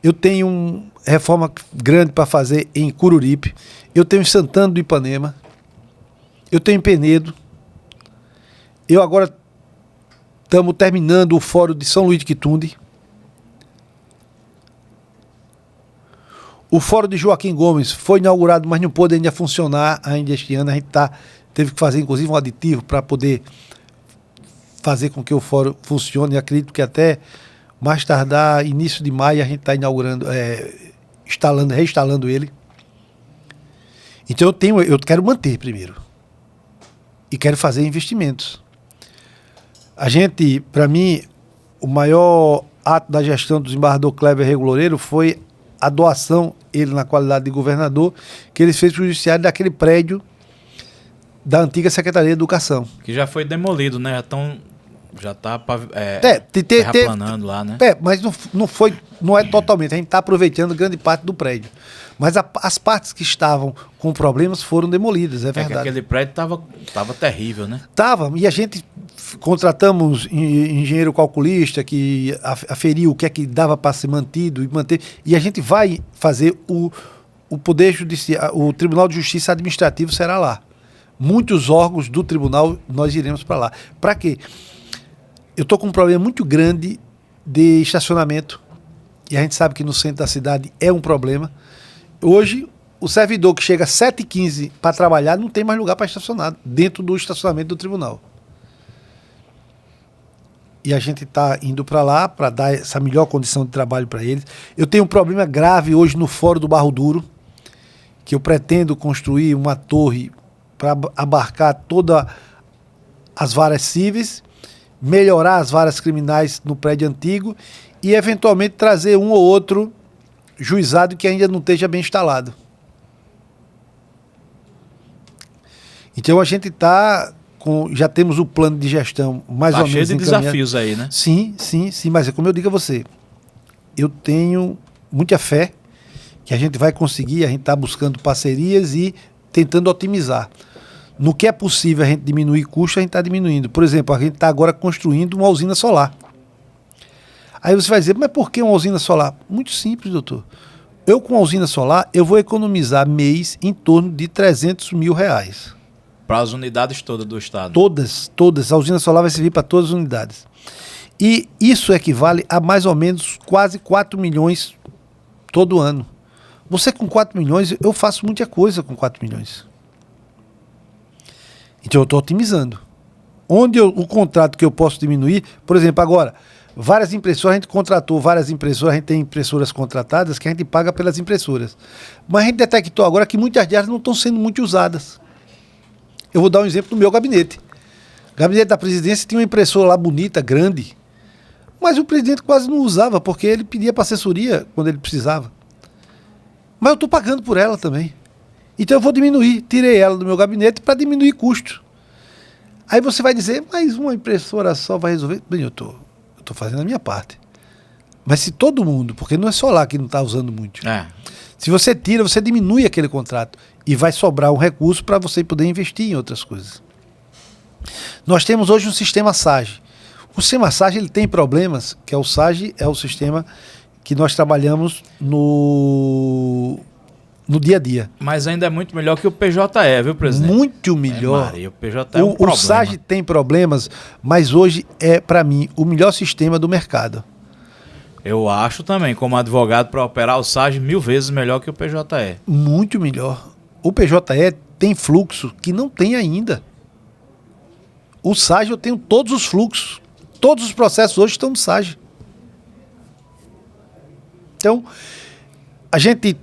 Eu tenho uma reforma grande para fazer em Cururipe. Eu tenho em Santana do Ipanema. Eu tenho em Penedo. Eu agora estamos terminando o fórum de São Luís de Quitunde. O fórum de Joaquim Gomes foi inaugurado, mas não pôde ainda funcionar ainda este ano. A gente teve que fazer, inclusive, um aditivo para poder fazer com que o fórum funcione. E acredito que até mais tardar, início de maio, a gente está inaugurando, reinstalando ele. Então eu quero manter primeiro. E quero fazer investimentos. A gente, para mim, o maior ato da gestão do desembargador Kleber Reguloreiro foi a doação, ele na qualidade de governador, que ele fez para o judiciário daquele prédio da antiga Secretaria de Educação. Que já foi demolido, né? Já está terraplanando lá, né? Mas não é totalmente. A gente está aproveitando grande parte do prédio. Mas as partes que estavam com problemas foram demolidas, é verdade. Que aquele prédio estava terrível, né? Estava, e a gente contratamos engenheiro calculista que aferiu o que é que dava para ser mantido e manter. E a gente vai fazer o Poder Judiciário, o Tribunal de Justiça Administrativo será lá. Muitos órgãos do tribunal nós iremos para lá. Para quê? Eu estou com um problema muito grande de estacionamento. E a gente sabe que no centro da cidade é um problema. Hoje, o servidor que chega às 7h15 para trabalhar não tem mais lugar para estacionar dentro do estacionamento do tribunal. E a gente está indo para lá para dar essa melhor condição de trabalho para eles. Eu tenho um problema grave hoje no Fórum do Barro Duro, que eu pretendo construir uma torre para abarcar todas as varas cíveis, melhorar as varas criminais no prédio antigo e, eventualmente, trazer um ou outro juizado que ainda não esteja bem instalado. Então a gente está já temos o plano de gestão mais ou menos cheio de desafios aí, né? Sim, mas é como eu digo a você, eu tenho muita fé que a gente vai conseguir, a gente está buscando parcerias e tentando otimizar. No que é possível a gente diminuir custo, a gente está diminuindo. Por exemplo, a gente está agora construindo uma usina solar. Aí você vai dizer, mas por que uma usina solar? Muito simples, doutor. Eu com a usina solar, eu vou economizar mês em torno de R$300 mil. Para as unidades todas do estado? Todas. A usina solar vai servir para todas as unidades. E isso equivale a mais ou menos quase 4 milhões todo ano. Você com 4 milhões, eu faço muita coisa com 4 milhões. Então eu estou otimizando. O contrato que eu posso diminuir, por exemplo, agora, várias impressoras, a gente contratou várias impressoras, a gente tem impressoras contratadas que a gente paga pelas impressoras. Mas a gente detectou agora que muitas delas não estão sendo muito usadas. Eu vou dar um exemplo do meu gabinete. O gabinete da presidência tinha uma impressora lá bonita, grande, mas o presidente quase não usava, porque ele pedia para assessoria quando ele precisava. Mas eu estou pagando por ela também. Então eu vou diminuir, tirei ela do meu gabinete para diminuir custo. Aí você vai dizer, mas uma impressora só vai resolver? Bem, eu estou fazendo a minha parte. Mas se todo mundo, porque não é só lá que não está usando muito. Se você tira, você diminui aquele contrato e vai sobrar um recurso para você poder investir em outras coisas. Nós temos hoje um sistema SAGE. O sistema SAGE ele tem problemas, que é o SAGE é o sistema que nós trabalhamos no dia a dia. Mas ainda é muito melhor que o PJE, viu, presidente? Muito melhor. Maria, o PJE é um problema. O SAGE tem problemas, mas hoje é, para mim, o melhor sistema do mercado. Eu acho também, como advogado, para operar o SAGE 1000 vezes melhor que o PJE. Muito melhor. O PJE tem fluxo que não tem ainda. O SAGE eu tenho todos os fluxos. Todos os processos hoje estão no SAGE. Então, a gente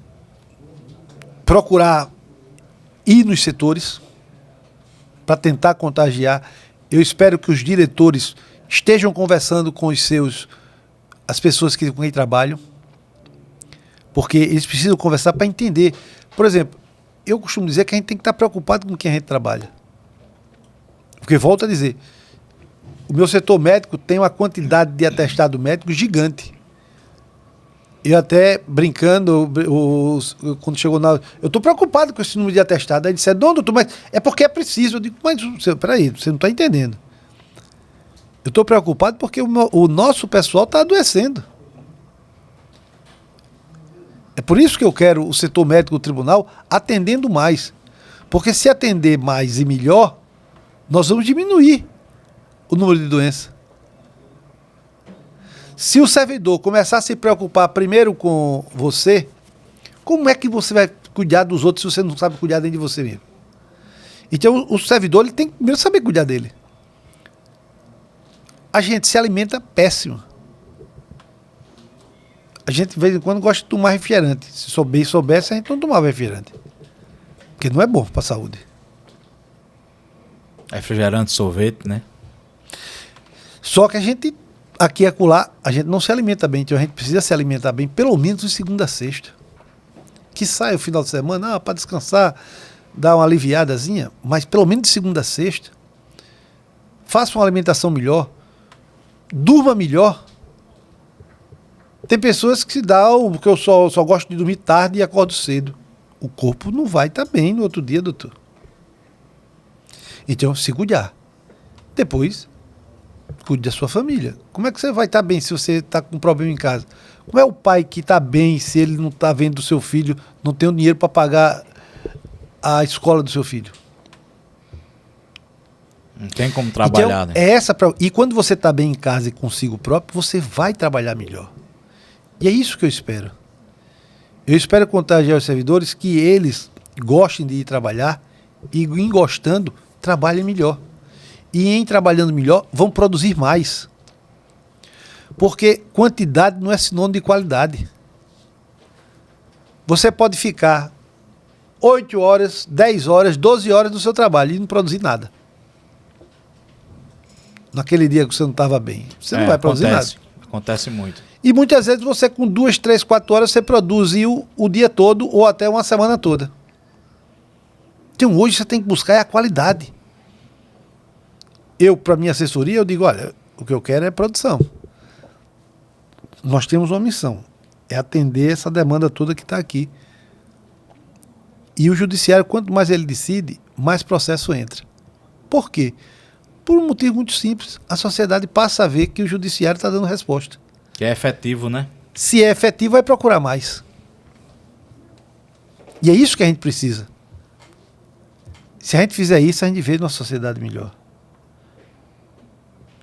procurar ir nos setores para tentar contagiar. Eu espero que os diretores estejam conversando com as pessoas com quem trabalham, porque eles precisam conversar para entender. Por exemplo, eu costumo dizer que a gente tem que estar preocupado com quem a gente trabalha. Porque, volto a dizer, o meu setor médico tem uma quantidade de atestado médico gigante. Eu até brincando, quando chegou na... Eu estou preocupado com esse número de atestado. Aí ele disse, não, doutor, mas é porque é preciso. Eu digo, mas peraí, você não está entendendo. Eu estou preocupado porque o nosso pessoal está adoecendo. É por isso que eu quero o setor médico do tribunal atendendo mais. Porque se atender mais e melhor, nós vamos diminuir o número de doenças. Se o servidor começar a se preocupar primeiro com você, como é que você vai cuidar dos outros se você não sabe cuidar nem de você mesmo? Então o servidor ele tem que primeiro saber cuidar dele. A gente se alimenta péssimo. A gente de vez em quando gosta de tomar refrigerante. Se soubesse, a gente não tomava refrigerante. Porque não é bom para a saúde. Refrigerante, sorvete, né? Só que a gente, aqui e acolá, a gente não se alimenta bem. Então a gente precisa se alimentar bem, pelo menos de segunda a sexta. Que sai o final de semana, para descansar, dar uma aliviadazinha, mas pelo menos de segunda a sexta. Faça uma alimentação melhor. Durma melhor. Tem pessoas que se dá porque eu só gosto de dormir tarde e acordo cedo. O corpo não vai estar bem no outro dia, doutor. Então, se cuidar. Depois, cuide da sua família. Como é que você vai estar bem se você está com um problema em casa? Como é o pai que está bem se ele não está vendo o seu filho, não tem o dinheiro para pagar a escola do seu filho? Não tem como trabalhar, então, né? E quando você está bem em casa e consigo próprio, você vai trabalhar melhor. E é isso que eu espero. Eu espero contagiar os servidores que eles gostem de ir trabalhar e, em gostando, trabalhem melhor. E em trabalhando melhor, vão produzir mais. Porque quantidade não é sinônimo de qualidade. Você pode ficar 8 horas, 10 horas, 12 horas no seu trabalho e não produzir nada. Naquele dia que você não estava bem. Você não vai produzir nada. Acontece muito. E muitas vezes você com 2, 3, 4 horas você produz o dia todo ou até uma semana toda. Então hoje você tem que buscar a qualidade. Eu, para minha assessoria, eu digo, olha, o que eu quero é produção. Nós temos uma missão, é atender essa demanda toda que está aqui. E o judiciário, quanto mais ele decide, mais processo entra. Por quê? Por um motivo muito simples. A sociedade passa a ver que o judiciário está dando resposta. Que é efetivo, né? Se é efetivo, vai procurar mais. E é isso que a gente precisa. Se a gente fizer isso, a gente vê uma sociedade melhor.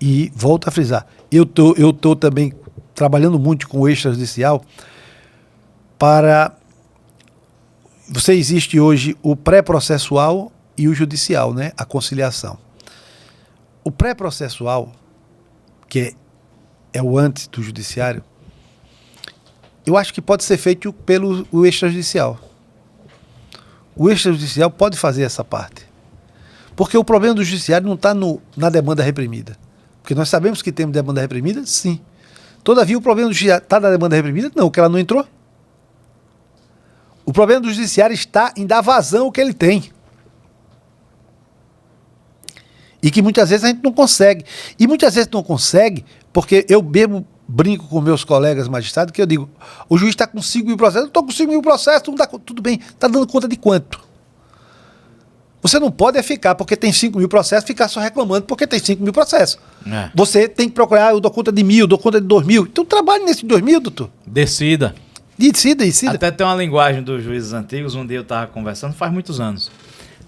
E volto a frisar, eu tô também trabalhando muito com o extrajudicial para... Você existe hoje o pré-processual e o judicial, né? A conciliação. O pré-processual, que é o antes do judiciário, eu acho que pode ser feito pelo extrajudicial. O extrajudicial pode fazer essa parte. Porque o problema do judiciário não está na demanda reprimida. Porque nós sabemos que temos demanda reprimida, sim. Todavia, o problema do judiciário está na demanda reprimida? Não, que ela não entrou. O problema do judiciário está em dar vazão ao que ele tem. E que muitas vezes a gente não consegue. E muitas vezes não consegue porque eu mesmo brinco com meus colegas magistrados que eu digo, o juiz está com 5 mil processos, eu estou com 5 mil processos, não dá, tudo bem, está dando conta de quanto? Você não pode ficar, porque tem 5 mil processos, ficar só reclamando porque tem 5 mil processos. É. Você tem que procurar, eu dou conta de 1.000, dou conta de 2.000. Então trabalhe nesses 2.000, doutor. Decida. Decida. Até tem uma linguagem dos juízes antigos, um dia eu estava conversando, faz muitos anos.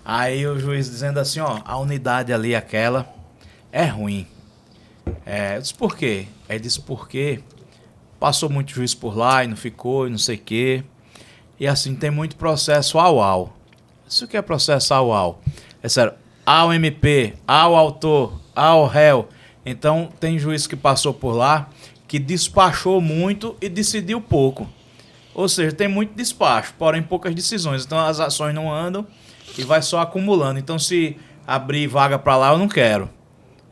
Aí o juiz dizendo assim, ó, a unidade ali, aquela, é ruim. Eu disse, por quê? Ele disse, porque passou muito juiz por lá e não ficou, e não sei o quê. E assim, tem muito processo ao. Isso que é processo ao. É sério, ao MP, ao autor, ao réu. Então, tem juiz que passou por lá, que despachou muito e decidiu pouco. Ou seja, tem muito despacho, porém poucas decisões. Então, as ações não andam e vai só acumulando. Então, se abrir vaga para lá, eu não quero.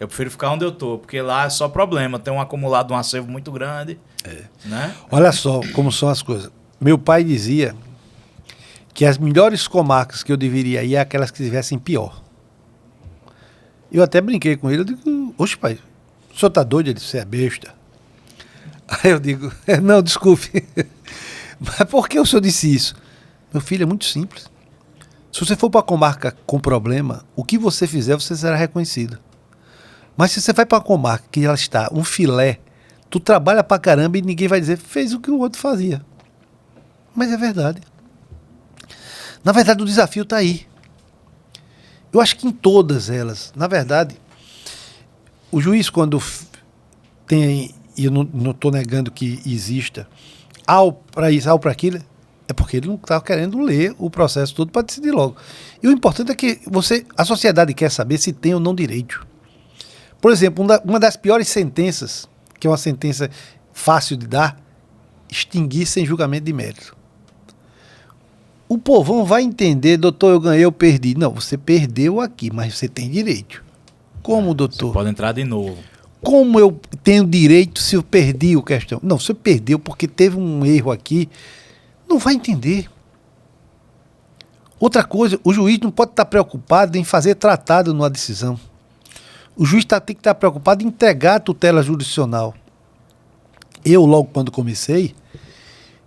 Eu prefiro ficar onde eu tô, porque lá é só problema. Tem um acumulado, um acervo muito grande. Né? Olha só como são as coisas. Meu pai dizia que as melhores comarcas que eu deveria ir é aquelas que estivessem pior. Eu até brinquei com ele, eu digo, oxe pai, o senhor tá doido? Ele disse, você é besta. Aí eu digo, não, desculpe, mas por que o senhor disse isso? Meu filho, é muito simples. Se você for para a comarca com problema, o que você fizer, você será reconhecido. Mas se você vai para uma comarca que ela está um filé, tu trabalha pra caramba e ninguém vai dizer, fez o que o outro fazia. Mas é verdade. Na verdade, o desafio está aí. Eu acho que em todas elas, na verdade, o juiz, quando tem, e eu não estou negando que exista, para isso, para aquilo, é porque ele não está querendo ler o processo todo para decidir logo. E o importante é que a sociedade quer saber se tem ou não direito. Por exemplo, uma das piores sentenças, que é uma sentença fácil de dar, extinguir sem julgamento de mérito. O povão vai entender, doutor, eu ganhei, eu perdi. Não, você perdeu aqui, mas você tem direito. Como, doutor? Você pode entrar de novo. Como eu tenho direito se eu perdi o questão? Não, você perdeu porque teve um erro aqui. Não vai entender. Outra coisa, o juiz não pode estar preocupado em fazer tratado numa decisão. O juiz tem que estar preocupado em entregar a tutela jurisdicional. Eu, logo quando comecei,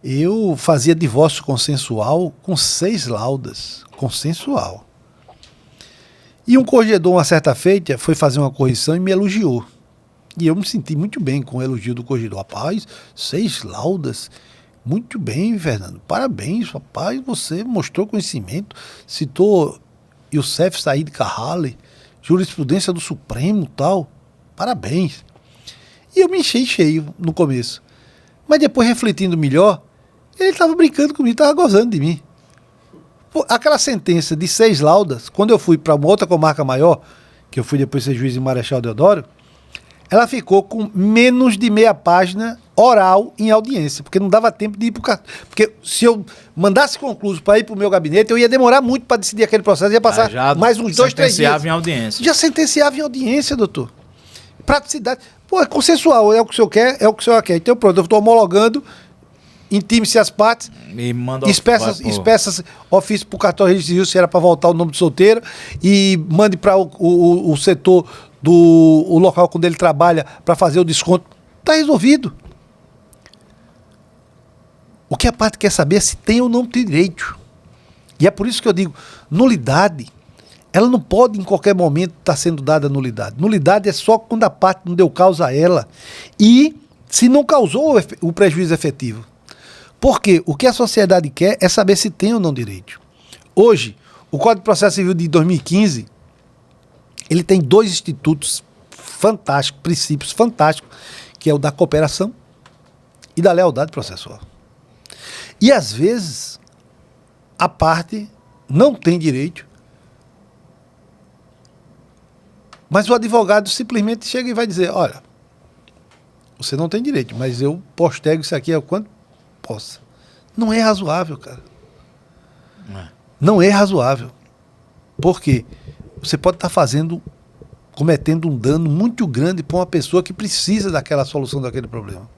eu fazia divórcio consensual com 6 laudas. Consensual. E um corregedor, uma certa feita, foi fazer uma correção e me elogiou. E eu me senti muito bem com o elogio do corregedor. Rapaz, 6 laudas. Muito bem, Fernando. Parabéns, rapaz. Você mostrou conhecimento. Citou Youssef Said Carrali, jurisprudência do Supremo e tal. Parabéns. E eu me enchei cheio no começo. Mas depois, refletindo melhor, ele estava brincando comigo, estava gozando de mim. Pô, aquela sentença de 6 laudas, quando eu fui para uma outra comarca maior, que eu fui depois ser juiz em Marechal Deodoro, ela ficou com menos de meia página oral em audiência, porque não dava tempo de ir para o cartório. Porque se eu mandasse concluso para ir para o meu gabinete, eu ia demorar muito para decidir aquele processo, ia passar mais uns 2, 3 dias. Sentenciava em audiência. Já sentenciava em audiência, doutor. Praticidade. Pô, é consensual, é o que o senhor quer, é o que o senhor quer. Então pronto, eu estou homologando, intime-se as partes, e manda espeça ofício para o cartório civil se era para voltar o nome do solteiro e mande para o setor o local onde ele trabalha para fazer o desconto. Está resolvido. O que a parte quer saber é se tem ou não tem direito. E é por isso que eu digo, nulidade, ela não pode em qualquer momento estar sendo dada nulidade. Nulidade é só quando a parte não deu causa a ela e se não causou o prejuízo efetivo. Porque o que a sociedade quer é saber se tem ou não direito. Hoje, o Código de Processo Civil de 2015, ele tem 2 institutos fantásticos, princípios fantásticos, que é o da cooperação e da lealdade processual. E às vezes, a parte não tem direito, mas o advogado simplesmente chega e vai dizer, olha, você não tem direito, mas eu postego isso aqui o quanto possa. Não é razoável, cara. Não é razoável. Por quê? Você pode estar cometendo um dano muito grande para uma pessoa que precisa daquela solução daquele problema.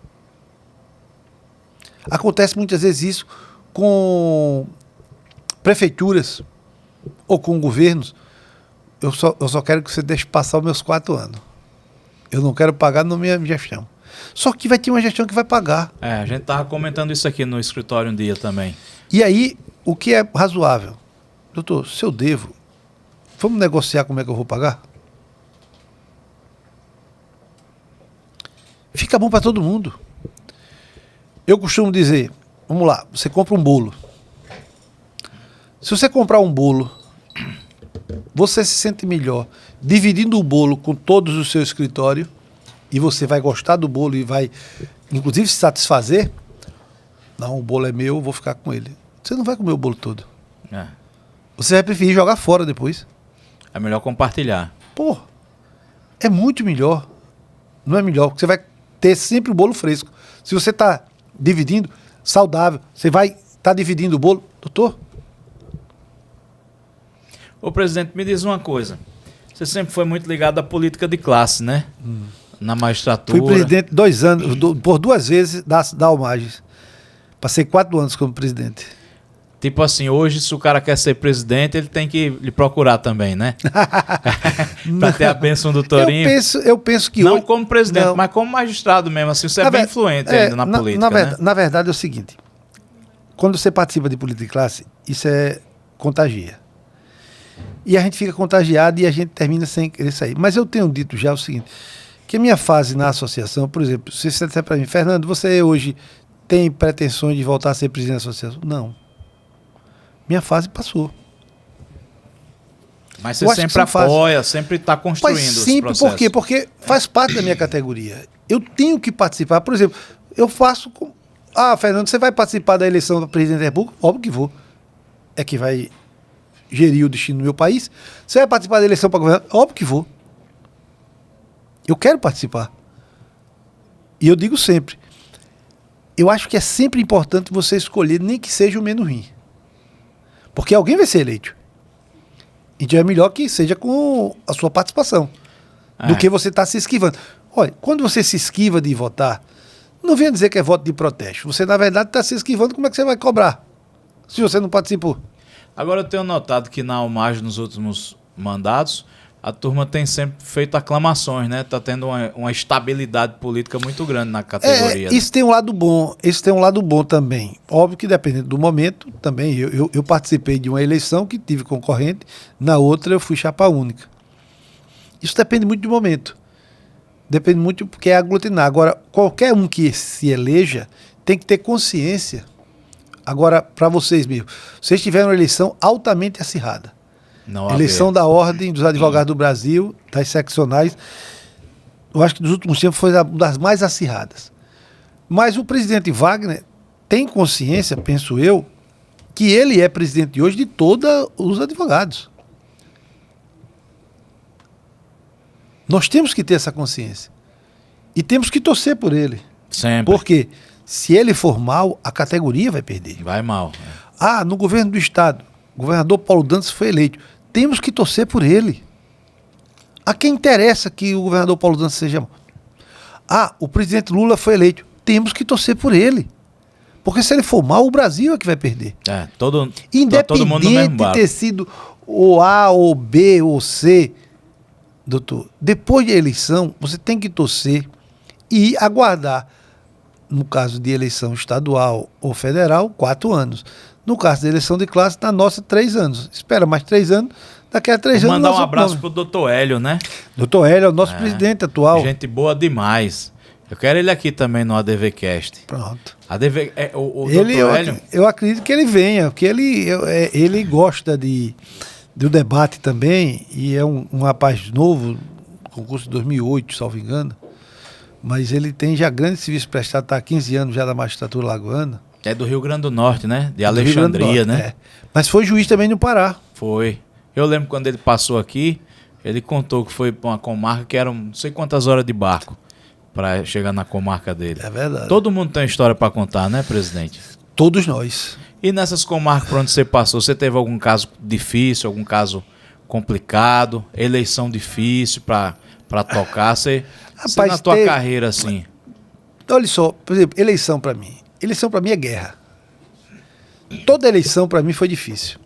Acontece muitas vezes isso com prefeituras ou com governos. Eu só quero que você deixe passar os meus 4 anos. Eu não quero pagar na minha gestão. Só que vai ter uma gestão que vai pagar. A gente estava comentando isso aqui no escritório um dia também. E aí, o que é razoável? Doutor, se eu devo, vamos negociar como é que eu vou pagar? Fica bom para todo mundo. Eu costumo dizer, vamos lá, você compra um bolo. Se você comprar um bolo, você se sente melhor dividindo o bolo com todos o seu escritório e você vai gostar do bolo e vai, inclusive, se satisfazer. Não, o bolo é meu, eu vou ficar com ele. Você não vai comer o bolo todo. Você vai preferir jogar fora depois. É melhor compartilhar. Pô, é muito melhor. Não é melhor, porque você vai ter sempre o bolo fresco. Se você está dividindo, saudável, você vai estar dividindo o bolo. Doutor? Ô, presidente, me diz uma coisa. Você sempre foi muito ligado à política de classe, né? Na magistratura. Fui presidente 2 anos, por 2 vezes da Almages. Passei 4 anos como presidente. Tipo assim, hoje se o cara quer ser presidente, ele tem que lhe procurar também, né? Pra ter a bênção do Torinho. Eu penso que não hoje... como presidente, não, mas como magistrado mesmo. Assim, você é bem influente ainda na política, né? Na verdade é o seguinte, quando você participa de política de classe, isso contagia. E a gente fica contagiado e a gente termina sem querer sair. Mas eu tenho dito já o seguinte, que a minha fase na associação, por exemplo, se você disser para mim, Fernando, você hoje tem pretensões de voltar a ser presidente da associação? Não. Minha fase passou. Mas você sempre apoia, sempre está construindo esse processo. Por quê? Porque faz parte da minha categoria. Eu tenho que participar. Por exemplo, eu faço... Fernando, você vai participar da eleição para presidente da República? Óbvio que vou. É que vai gerir o destino do meu país. Você vai participar da eleição para governador? Óbvio que vou. Eu quero participar. E eu digo sempre, eu acho que é sempre importante você escolher, nem que seja o menos ruim. Porque alguém vai ser eleito. Então é melhor que seja com a sua participação, do que você estar se esquivando. Olha, quando você se esquiva de votar, não venha dizer que é voto de protesto. Você, na verdade, está se esquivando, como é que você vai cobrar? Se você não participou. Agora eu tenho notado que na Almagro, nos últimos mandatos, a turma tem sempre feito aclamações, né? Está tendo uma estabilidade política muito grande na categoria. Isso tem um lado bom, também. Óbvio que dependendo do momento, também. Eu participei de uma eleição que tive concorrente, na outra eu fui chapa única. Isso depende muito do momento. Depende muito porque é aglutinar. Agora, qualquer um que se eleja tem que ter consciência. Agora, para vocês mesmo, vocês tiveram uma eleição altamente acirrada. Eleição da Ordem dos Advogados do Brasil, das seccionais, eu acho que nos últimos tempos foi uma das mais acirradas. Mas o presidente Wagner tem consciência, penso eu, que ele é presidente hoje de todos os advogados. Nós temos que ter essa consciência. E temos que torcer por ele. Sempre. Porque se ele for mal, a categoria vai perder. Vai mal. No governo do Estado, o governador Paulo Dantas foi eleito. Temos que torcer por ele. A quem interessa que o governador Paulo Dantas seja mal? O presidente Lula foi eleito. Temos que torcer por ele. Porque se ele for mal, o Brasil é que vai perder. Todo mundo no mesmo Independente de ter sido o A, ou B, ou C, doutor, depois da eleição, você tem que torcer e aguardar, no caso de eleição estadual ou federal, 4 anos. No caso da eleição de classe, na nossa, 3 anos. Espera mais 3 anos, daqui a 3 anos... Mandar um abraço pro doutor Hélio, né? Doutor Hélio é o nosso presidente atual. Gente boa demais. Eu quero ele aqui também no ADVcast. Pronto. O doutor Hélio... Eu acredito que ele venha, porque ele gosta do debate também, e é um rapaz novo, concurso de 2008, salvo engano, mas ele tem já grande serviço prestado, está há 15 anos já da magistratura lagoana. É do Rio Grande do Norte, né? De Alexandria, né? Mas foi juiz também no Pará. Foi. Eu lembro quando ele passou aqui, ele contou que foi para uma comarca que eram não sei quantas horas de barco para chegar na comarca dele. É verdade. Todo mundo tem história para contar, né, presidente? Todos nós. E nessas comarcas por onde você passou, você teve algum caso difícil, algum caso complicado, eleição difícil para tocar? Você na tua carreira, assim... Olha só, por exemplo, eleição para mim. Eleição para mim é guerra. Toda eleição para mim foi difícil.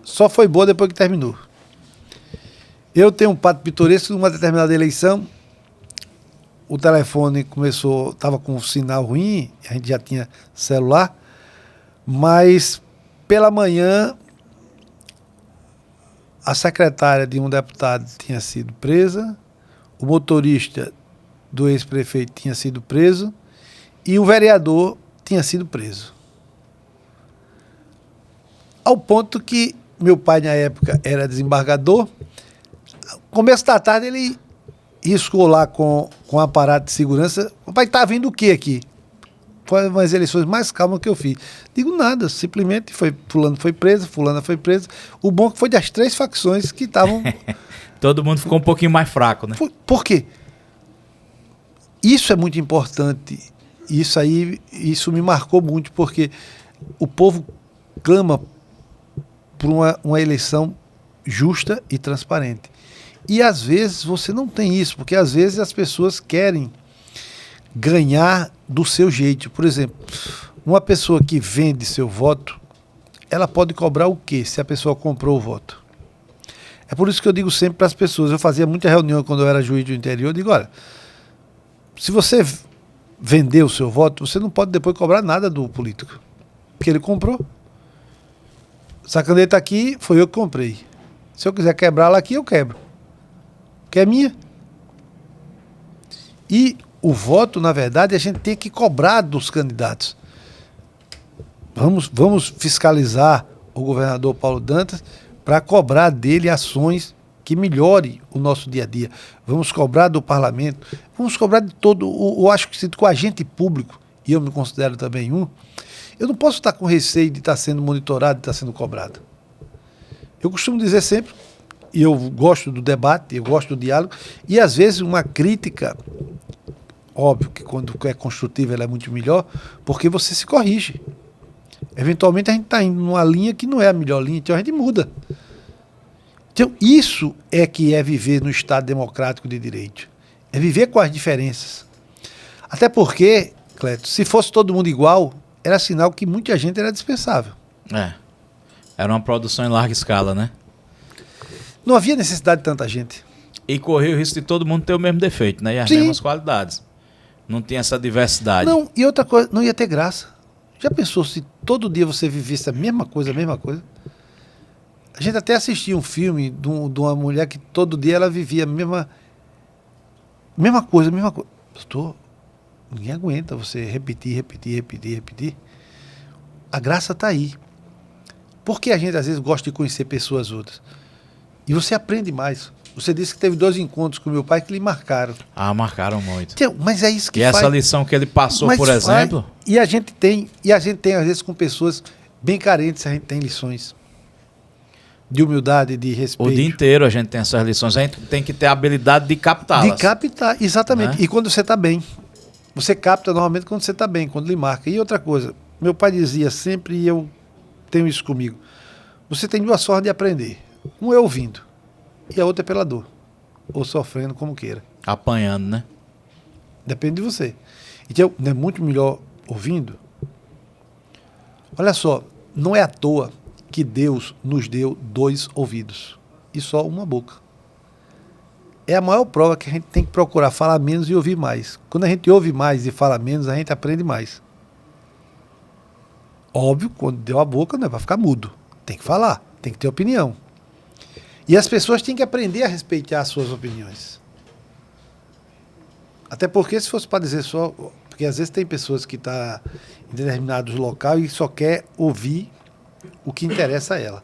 Só foi boa depois que terminou. Eu tenho um fato pitoresco numa determinada eleição. O telefone estava com um sinal ruim, a gente já tinha celular, mas pela manhã a secretária de um deputado tinha sido presa, o motorista do ex-prefeito tinha sido preso e o vereador tinha sido preso. Ao ponto que meu pai, na época, era desembargador. Começo da tarde, ele riscou lá com um aparato de segurança. O pai, tá vindo o quê aqui? Foi uma das eleições mais calmas que eu fiz. Digo nada, simplesmente fulano foi preso, fulana foi presa. O bom que foi das 3 facções que estavam... Todo mundo ficou um pouquinho mais fraco, né? Por quê? Isso é muito importante. Isso me marcou muito, porque o povo clama por uma eleição justa e transparente. E às vezes você não tem isso, porque às vezes as pessoas querem ganhar do seu jeito. Por exemplo, uma pessoa que vende seu voto, ela pode cobrar o quê se a pessoa comprou o voto? É por isso que eu digo sempre para as pessoas, eu fazia muita reunião quando eu era juiz do interior, eu digo, olha, se você vender o seu voto, você não pode depois cobrar nada do político, porque ele comprou. Essa caneta aqui foi eu que comprei. Se eu quiser quebrá-la aqui, eu quebro, porque é minha. E o voto, na verdade, a gente tem que cobrar dos candidatos. Vamos fiscalizar o governador Paulo Dantas para cobrar dele ações que melhore o nosso dia a dia. Vamos cobrar do parlamento, vamos cobrar de todo. Eu acho que com o agente público, e eu me considero também eu não posso estar com receio de estar sendo monitorado, de estar sendo cobrado. Eu costumo dizer sempre, e eu gosto do debate, eu gosto do diálogo, e às vezes uma crítica, óbvio que quando é construtiva ela é muito melhor, porque você se corrige. Eventualmente a gente está indo numa linha que não é a melhor linha, então a gente muda. Então isso é que é viver no Estado democrático de direito. É viver com as diferenças. Até porque, Cleto, se fosse todo mundo igual, era sinal que muita gente era dispensável. Era uma produção em larga escala, né? Não havia necessidade de tanta gente. E corria o risco de todo mundo ter o mesmo defeito, né? E as mesmas qualidades. Não tinha essa diversidade. Não, e outra coisa, não ia ter graça. Já pensou se todo dia você vivesse a mesma coisa, a mesma coisa? A gente até assistia um filme de uma mulher que todo dia ela vivia a mesma coisa, a mesma coisa. Pastor, ninguém aguenta você repetir. A graça está aí. Porque a gente às vezes gosta de conhecer pessoas outras. E você aprende mais. Você disse que teve 2 encontros com meu pai que lhe marcaram. Marcaram muito. Então, mas é isso que faz. E faz. essa lição que ele passou, por exemplo... E a gente tem, às vezes, com pessoas bem carentes, a gente tem lições de humildade, de respeito. O dia inteiro a gente tem essas lições. A gente tem que ter a habilidade de captá-las. De captar, exatamente. Né? E quando você está bem. Você capta normalmente quando você está bem, quando lhe marca. E outra coisa, meu pai dizia sempre, e eu tenho isso comigo, você tem 2 formas de aprender. Um é ouvindo, e a outra é pela dor. Ou sofrendo, como queira. Apanhando, né? Depende de você. Então, não é muito melhor ouvindo? Olha só, não é à toa que Deus nos deu 2 ouvidos e só uma boca. É a maior prova que a gente tem que procurar falar menos e ouvir mais. Quando a gente ouve mais e fala menos, a gente aprende mais. Óbvio, quando deu a boca, não é para ficar mudo. Tem que falar, tem que ter opinião. E as pessoas têm que aprender a respeitar as suas opiniões. Até porque se fosse para dizer só... Porque às vezes tem pessoas que estão em determinados locais e só quer ouvir o que interessa a ela.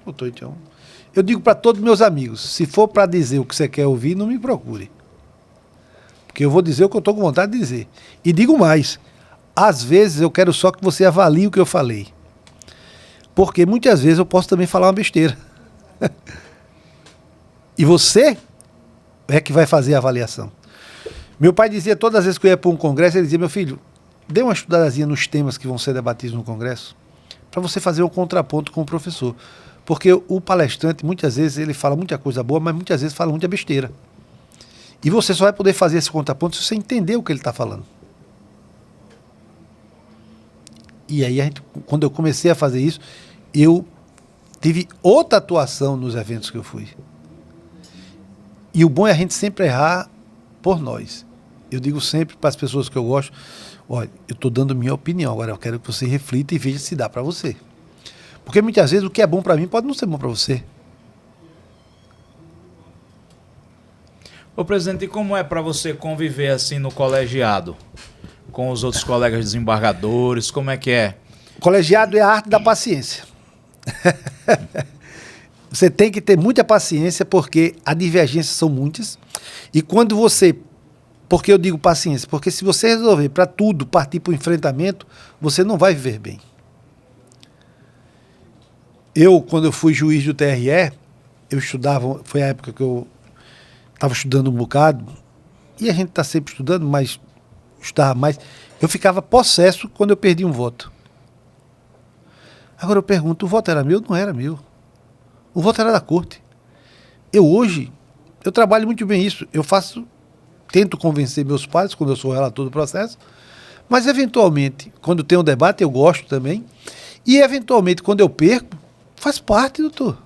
Então, eu digo para todos meus amigos, se for para dizer o que você quer ouvir, não me procure. Porque eu vou dizer o que eu estou com vontade de dizer. E digo mais, às vezes eu quero só que você avalie o que eu falei. Porque muitas vezes eu posso também falar uma besteira. E você é que vai fazer a avaliação. Meu pai dizia, todas as vezes que eu ia para um congresso, ele dizia, meu filho, dê uma estudadazinha nos temas que vão ser debatidos no congresso, para você fazer um contraponto com o professor. Porque o palestrante, muitas vezes, ele fala muita coisa boa, mas muitas vezes fala muita besteira. E você só vai poder fazer esse contraponto se você entender o que ele está falando. E aí, quando eu comecei a fazer isso, eu tive outra atuação nos eventos que eu fui. E o bom é a gente sempre errar por nós. Eu digo sempre para as pessoas que eu gosto, olha, eu estou dando minha opinião, agora eu quero que você reflita e veja se dá para você. Porque muitas vezes o que é bom para mim pode não ser bom para você. Ô presidente, e como é para você conviver assim no colegiado? Com os outros colegas desembargadores, como é que é? Colegiado é a arte da paciência. Você tem que ter muita paciência porque as divergências são muitas. E quando você... Por que eu digo paciência? Porque se você resolver para tudo partir para o enfrentamento, você não vai viver bem. Quando eu fui juiz do TRE, eu estudava, foi a época que eu estava estudando um bocado, e a gente está sempre estudando, mas estudava mais. Eu ficava possesso quando eu perdi um voto. Agora eu pergunto, o voto era meu? Não era meu. O voto era da corte. Hoje, eu trabalho muito bem isso. Tento convencer meus pais quando eu sou relator do processo, mas eventualmente, quando tem um debate, eu gosto também. E, eventualmente, quando eu perco, faz parte, doutor.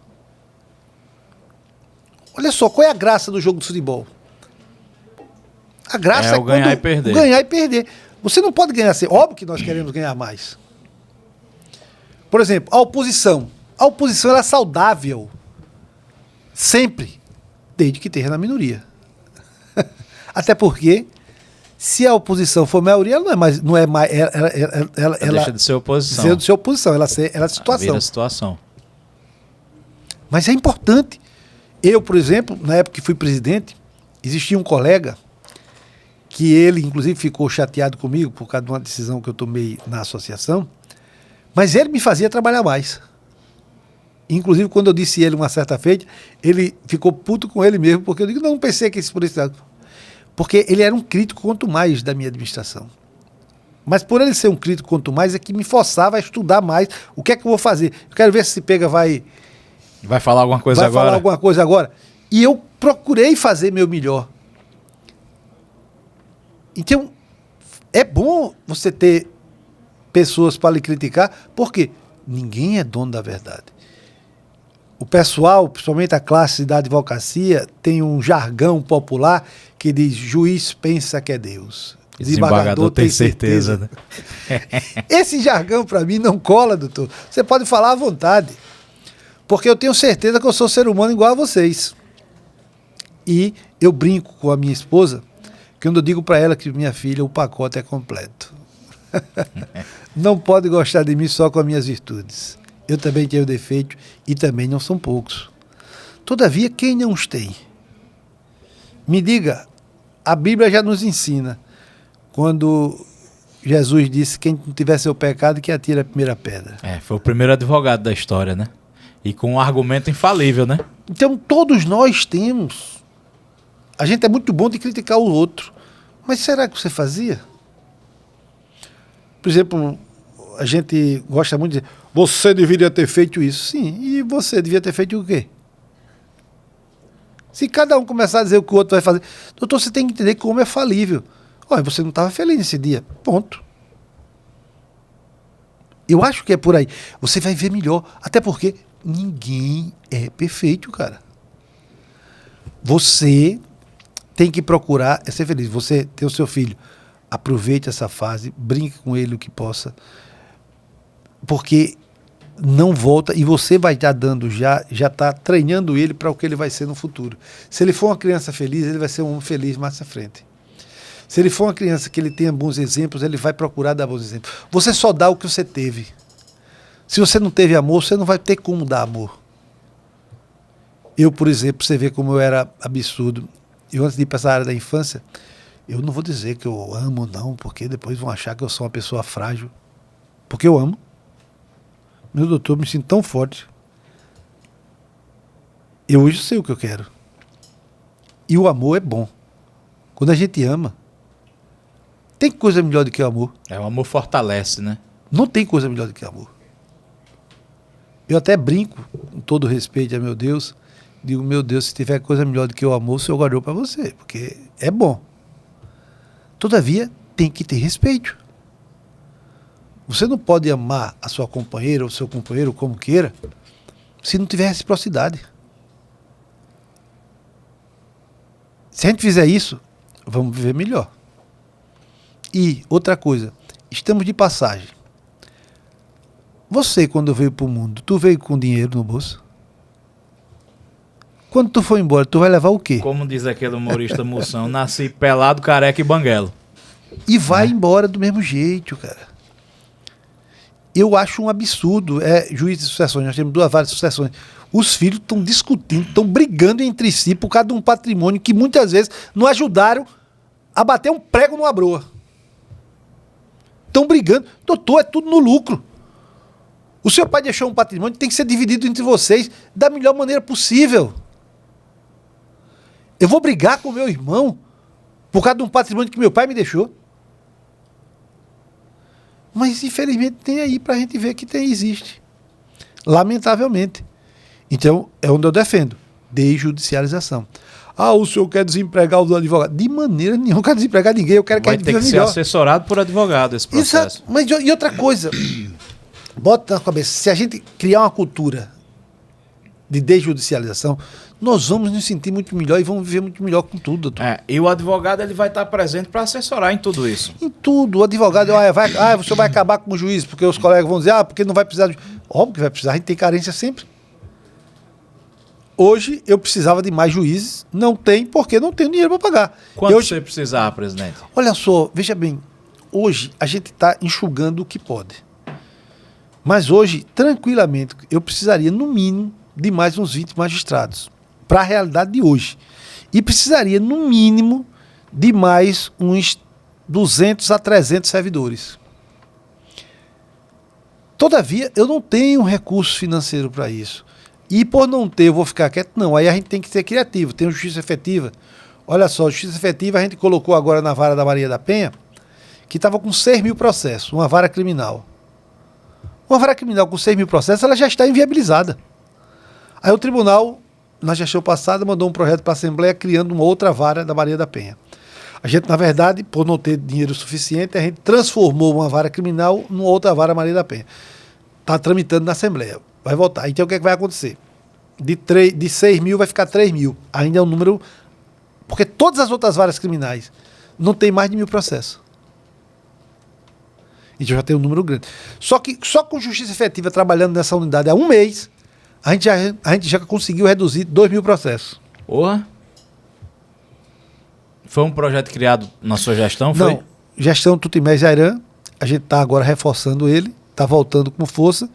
Olha só, qual é a graça do jogo de futebol? A graça é o ganhar e perder. Ganhar e perder. Você não pode ganhar assim. Óbvio que nós queremos ganhar mais. Por exemplo, a oposição. A oposição ela é saudável. Sempre. Desde que esteja na minoria. Até porque, se a oposição for maioria, ela não é mais. Ela deixa de ser oposição. Deixa de ser oposição, ela é situação. Vira situação. Mas é importante. Eu, por exemplo, na época que fui presidente, existia um colega que ele, inclusive, ficou chateado comigo por causa de uma decisão que eu tomei na associação, mas ele me fazia trabalhar mais. Inclusive, quando eu disse ele uma certa feita, ele ficou puto com ele mesmo, porque eu digo, não pensei que esse por esse lado. Porque ele era um crítico quanto mais da minha administração. Mas por ele ser um crítico quanto mais, é que me forçava a estudar mais. O que é que eu vou fazer? Eu quero ver se Pega vai falar alguma coisa agora. Vai falar alguma coisa agora. E eu procurei fazer meu melhor. Então, é bom você ter pessoas para lhe criticar, porque ninguém é dono da verdade. O pessoal, principalmente a classe da advocacia, tem um jargão popular que diz: juiz pensa que é Deus. Desembargador tem certeza. Né? Esse jargão, para mim, não cola, doutor. Você pode falar à vontade. Porque eu tenho certeza que eu sou ser humano igual a vocês. E eu brinco com a minha esposa, quando eu digo para ela que minha filha, o pacote é completo. Não pode gostar de mim só com as minhas virtudes. Eu também tenho defeitos e também não são poucos. Todavia, quem não os tem? Me diga, a Bíblia já nos ensina, quando Jesus disse: quem não tiver seu pecado, que atire a primeira pedra. Foi o primeiro advogado da história, né? E com um argumento infalível, né? Então, todos nós temos. A gente é muito bom de criticar o outro. Mas será que você fazia? Por exemplo, a gente gosta muito de dizer: você deveria ter feito isso. Sim, e você devia ter feito o quê? Se cada um começar a dizer o que o outro vai fazer... Doutor, você tem que entender como é falível. Olha, você não estava feliz nesse dia. Ponto. Eu acho que é por aí. Você vai ver melhor. Até porque ninguém é perfeito, cara. Você tem que procurar ser feliz. Você tem o seu filho. Aproveite essa fase. Brinque com ele o que possa. Porque não volta. E você vai estar dando já está treinando ele para o que ele vai ser no futuro. Se ele for uma criança feliz, ele vai ser um homem feliz mais à frente. Se ele for uma criança que ele tenha bons exemplos, ele vai procurar dar bons exemplos. Você só dá o que você teve. Se você não teve amor, você não vai ter como dar amor. Eu, por exemplo, você vê como eu era absurdo. Eu, antes de ir para essa área da infância, eu não vou dizer que eu amo, não, porque depois vão achar que eu sou uma pessoa frágil. Porque eu amo. Meu doutor, me sinto tão forte. Eu hoje sei o que eu quero. E o amor é bom. Quando a gente ama, tem coisa melhor do que o amor. O amor fortalece, né? Não tem coisa melhor do que o amor. Eu até brinco, com todo respeito a meu Deus, digo: meu Deus, se tiver coisa melhor do que o amor, o Senhor guardou para você, porque é bom. Todavia, tem que ter respeito. Você não pode amar a sua companheira ou o seu companheiro como queira, se não tiver reciprocidade. Se a gente fizer isso, vamos viver melhor. E outra coisa, estamos de passagem. Você, quando veio para o mundo, tu veio com dinheiro no bolso? Quando tu for embora, tu vai levar o quê? Como diz aquele humorista Moção, nasci pelado, careca e banguelo. E vai embora do mesmo jeito, cara. Eu acho um absurdo. Juiz de sucessões, nós temos duas varas de sucessões. Os filhos estão discutindo, estão brigando entre si por causa de um patrimônio que muitas vezes não ajudaram a bater um prego numa broa. Estão brigando. Doutor, é tudo no lucro. O seu pai deixou um patrimônio que tem que ser dividido entre vocês da melhor maneira possível. Eu vou brigar com o meu irmão por causa de um patrimônio que meu pai me deixou? Mas, infelizmente, tem aí para a gente ver que existe. Lamentavelmente. Então, é onde eu defendo. Desjudicialização. Ah, o senhor quer desempregar os advogados? De maneira nenhuma, eu não quero desempregar ninguém. Eu quero que a gente viva melhor. Vai ter que ser assessorado por advogado esse processo. Exato. Mas, e outra coisa, bota na cabeça, se a gente criar uma cultura de desjudicialização, nós vamos nos sentir muito melhor e vamos viver muito melhor com tudo, doutor. E o advogado ele vai estar presente para assessorar em tudo isso. Em tudo. O advogado, você vai acabar com o juiz, porque os colegas vão dizer, porque não vai precisar de... Óbvio que vai precisar, a gente tem carência sempre. Hoje, eu precisava de mais juízes, não tem, porque não tenho dinheiro para pagar. Quanto você precisar, presidente? Olha só, veja bem, hoje a gente está enxugando o que pode. Mas hoje, tranquilamente, eu precisaria, no mínimo, de mais uns 20 magistrados, para a realidade de hoje. E precisaria, no mínimo, de mais uns 200 a 300 servidores. Todavia, eu não tenho recurso financeiro para isso. E por não ter, eu vou ficar quieto? Não, aí a gente tem que ser criativo, tem justiça efetiva. Olha só, justiça efetiva a gente colocou agora na vara da Maria da Penha, que estava com 6 mil processos, uma vara criminal. Uma vara criminal com 6 mil processos, ela já está inviabilizada. Aí o tribunal, na gestão passada, mandou um projeto para a Assembleia criando uma outra vara da Maria da Penha. A gente, na verdade, por não ter dinheiro suficiente, a gente transformou uma vara criminal numa outra vara Maria da Penha. Está tramitando na Assembleia. Vai voltar. Então o que é que vai acontecer? De 6 mil vai ficar 3 mil. Ainda é um número... Porque todas as outras varas criminais não tem mais de 1000 processos. Então já tem um número grande. Só que só com justiça efetiva trabalhando nessa unidade há um mês, a gente já conseguiu reduzir 2 mil processos. Porra! Foi um projeto criado na sua gestão? Foi? Não. Gestão Tutimé Jairan. A gente está agora reforçando ele. Está voltando com força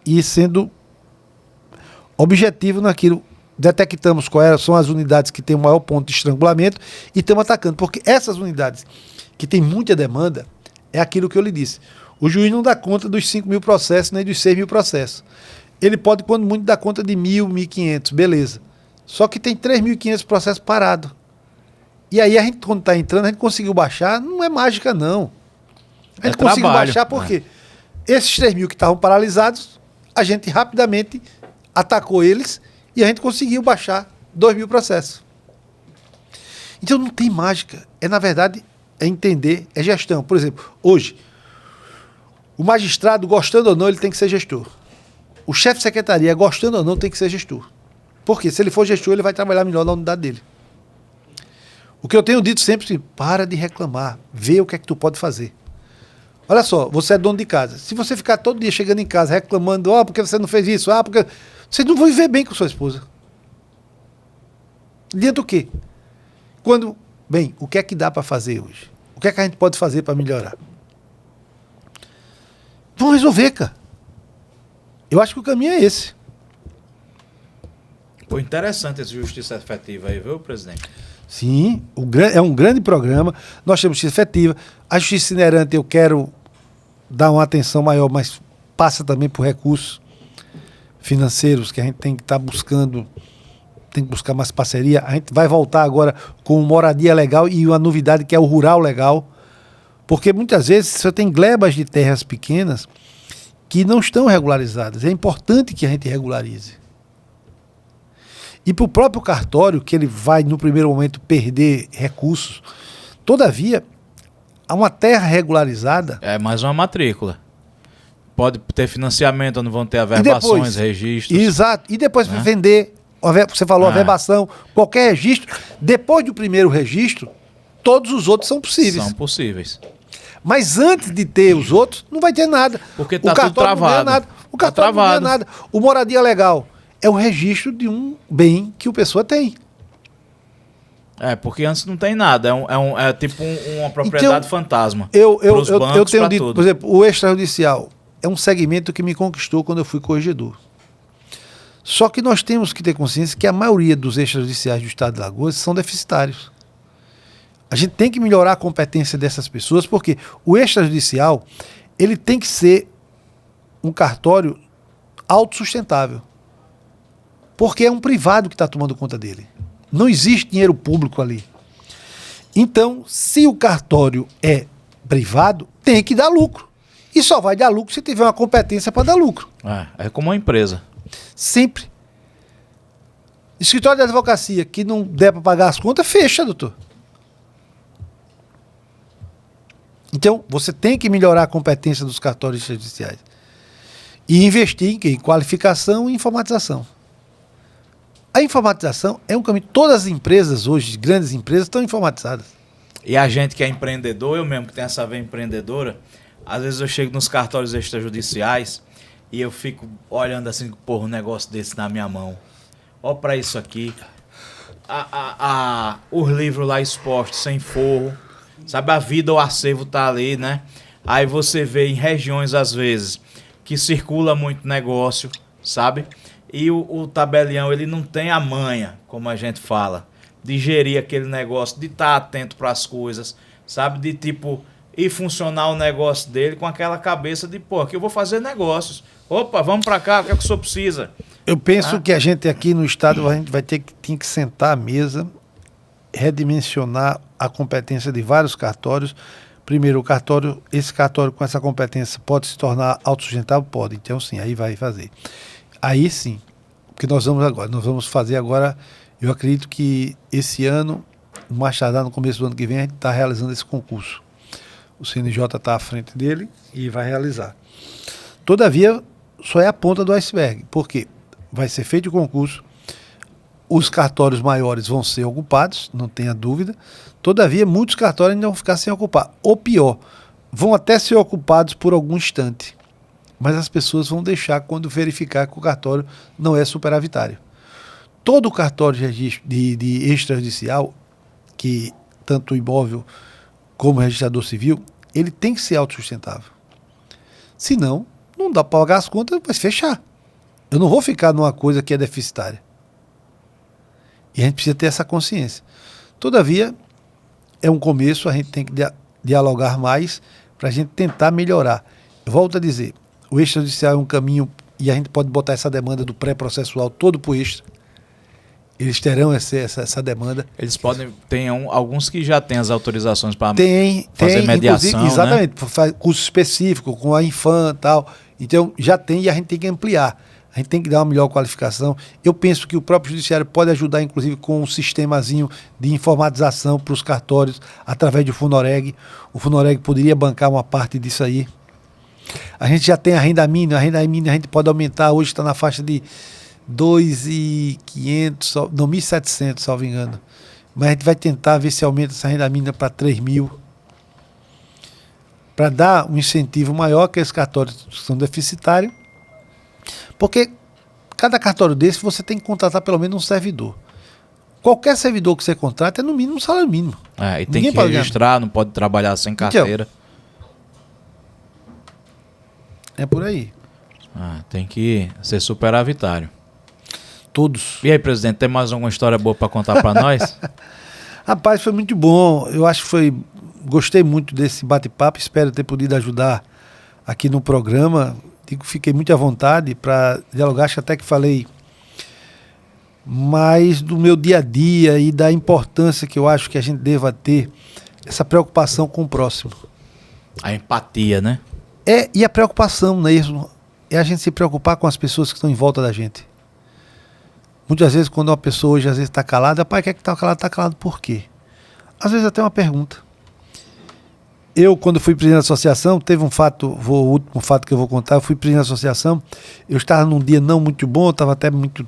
e sendo objetivo naquilo. Detectamos quais são as unidades que têm o maior ponto de estrangulamento e estamos atacando. Porque essas unidades que têm muita demanda, é aquilo que eu lhe disse. O juiz não dá conta dos 5 mil processos nem dos 6 mil processos. Ele pode, quando muito, dar conta de 1.000, 1.500, beleza. Só que tem 3.500 processos parados. E aí a gente, quando está entrando, a gente conseguiu baixar, não é mágica não. A gente conseguiu baixar porque esses 3.000 que estavam paralisados, a gente rapidamente atacou eles e a gente conseguiu baixar 2.000 processos. Então não tem mágica. Na verdade, é entender, é gestão. Por exemplo, hoje, o magistrado, gostando ou não, ele tem que ser gestor. O chefe de secretaria, gostando ou não, tem que ser gestor. Porque se ele for gestor, ele vai trabalhar melhor na unidade dele. O que eu tenho dito sempre é, para de reclamar, vê o que é que tu pode fazer. Olha só, você é dono de casa. Se você ficar todo dia chegando em casa reclamando, porque você não fez isso, porque... Você não vai viver bem com sua esposa. Adianta o quê? Bem, o que é que dá para fazer hoje? O que é que a gente pode fazer para melhorar? Vamos resolver, cara. Eu acho que o caminho é esse. Foi interessante esse Justiça Efetiva aí, viu, presidente? Sim, é um grande programa. Nós temos justiça efetiva. A justiça itinerante eu quero dar uma atenção maior, mas passa também por recursos financeiros que a gente tem que estar buscando, tem que buscar mais parceria. A gente vai voltar agora com moradia legal e uma novidade que é o rural legal, porque muitas vezes você tem glebas de terras pequenas que não estão regularizadas. É importante que a gente regularize. E para o próprio cartório, que ele vai, no primeiro momento, perder recursos, todavia, uma terra regularizada... É mais uma matrícula. Pode ter financiamento, onde vão ter averbações, registros. Exato. E depois vender, você falou averbação, qualquer registro. Depois do primeiro registro, todos os outros são possíveis. São possíveis. Mas antes de ter os outros, não vai ter nada. Porque está tudo travado. O cartório não ganha nada. O moradia legal é o registro de um bem que a pessoa tem. Porque antes não tem nada. É tipo uma propriedade então, fantasma. Eu tenho dito, tudo. Por exemplo, o extrajudicial é um segmento que me conquistou quando eu fui corregedor. Só que nós temos que ter consciência que a maioria dos extrajudiciais do estado de Alagoas são deficitários. A gente tem que melhorar a competência dessas pessoas, porque o extrajudicial ele tem que ser um cartório autossustentável. Porque é um privado que está tomando conta dele. Não existe dinheiro público ali. Então, se o cartório é privado, tem que dar lucro. E só vai dar lucro se tiver uma competência para dar lucro. É como uma empresa. Sempre. Escritório de advocacia que não der para pagar as contas, fecha, doutor. Então, você tem que melhorar a competência dos cartórios judiciais. E investir em quê? Em qualificação e informatização. A informatização é um caminho. Todas as empresas hoje, grandes empresas, estão informatizadas. E a gente que é empreendedor, eu mesmo que tenho essa veia empreendedora, às vezes eu chego nos cartórios extrajudiciais e eu fico olhando assim, porra, um negócio desse na minha mão. Ó pra isso aqui. Os livros lá expostos, sem forro. Sabe, a vida, o acervo tá ali, né? Aí você vê em regiões, às vezes, que circula muito negócio, sabe? E o tabelião, ele não tem a manha, como a gente fala, de gerir aquele negócio, de estar atento para as coisas, sabe? De tipo, ir funcionar o negócio dele com aquela cabeça de, pô, que eu vou fazer negócios. Opa, vamos para cá, o que é que o senhor precisa? Eu penso que a gente aqui no estado, a gente vai ter que sentar à mesa, redimensionar a competência de vários cartórios. Primeiro, esse cartório com essa competência pode se tornar autossustentável? Pode. Então, sim, aí vai fazer. Aí sim, porque nós vamos fazer agora, eu acredito que esse ano, mais tardar no começo do ano que vem, a gente está realizando esse concurso. O CNJ está à frente dele e vai realizar. Todavia, só é a ponta do iceberg, porque vai ser feito o concurso, os cartórios maiores vão ser ocupados, não tenha dúvida. Todavia, muitos cartórios ainda vão ficar sem ocupar. Ou pior, vão até ser ocupados por algum instante. Mas as pessoas vão deixar quando verificar que o cartório não é superavitário. Todo cartório de registro de extrajudicial, que tanto o imóvel como o registrador civil, ele tem que ser autossustentável. Senão, não dá para pagar as contas, vai fechar. Eu não vou ficar numa coisa que é deficitária. E a gente precisa ter essa consciência. Todavia, é um começo, a gente tem que dialogar mais para a gente tentar melhorar. Eu volto a dizer, o extrajudicial é um caminho, e a gente pode botar essa demanda do pré-processual todo para o extra. Eles terão essa demanda. Eles podem, tem alguns que já têm as autorizações para fazer mediação, exatamente, né? Faz curso específico com a Infam e tal. Então, já tem e a gente tem que ampliar. A gente tem que dar uma melhor qualificação. Eu penso que o próprio judiciário pode ajudar, inclusive, com um sistemazinho de informatização para os cartórios, através do Funoreg. O Funoreg poderia bancar uma parte disso aí. A gente já tem a renda mínima a gente pode aumentar, hoje está na faixa de 2.500, não, 1.700, salvo engano. Mas a gente vai tentar ver se aumenta essa renda mínima para 3.000, para dar um incentivo maior que esses cartórios que são deficitários, porque cada cartório desse você tem que contratar pelo menos um servidor. Qualquer servidor que você contrata é no mínimo um salário mínimo. E tem que registrar, não pode trabalhar sem carteira. É por aí. Tem que ser superavitário. Todos. E aí, presidente, tem mais alguma história boa para contar para nós? Rapaz, foi muito bom. Eu acho que gostei muito desse bate-papo. Espero ter podido ajudar aqui no programa. Fiquei muito à vontade para dialogar. Acho até que falei mais do meu dia a dia e da importância que eu acho que a gente deva ter, essa preocupação com o próximo. A empatia, né? E a preocupação, não é isso? É a gente se preocupar com as pessoas que estão em volta da gente. Muitas vezes, quando uma pessoa hoje às vezes está calada, pai, quer que está calado? Está calado por quê? Às vezes até uma pergunta. Eu, quando fui presidente da associação, teve um fato, o último fato que eu vou contar, eu fui presidente da associação, eu estava num dia não muito bom, estava até muito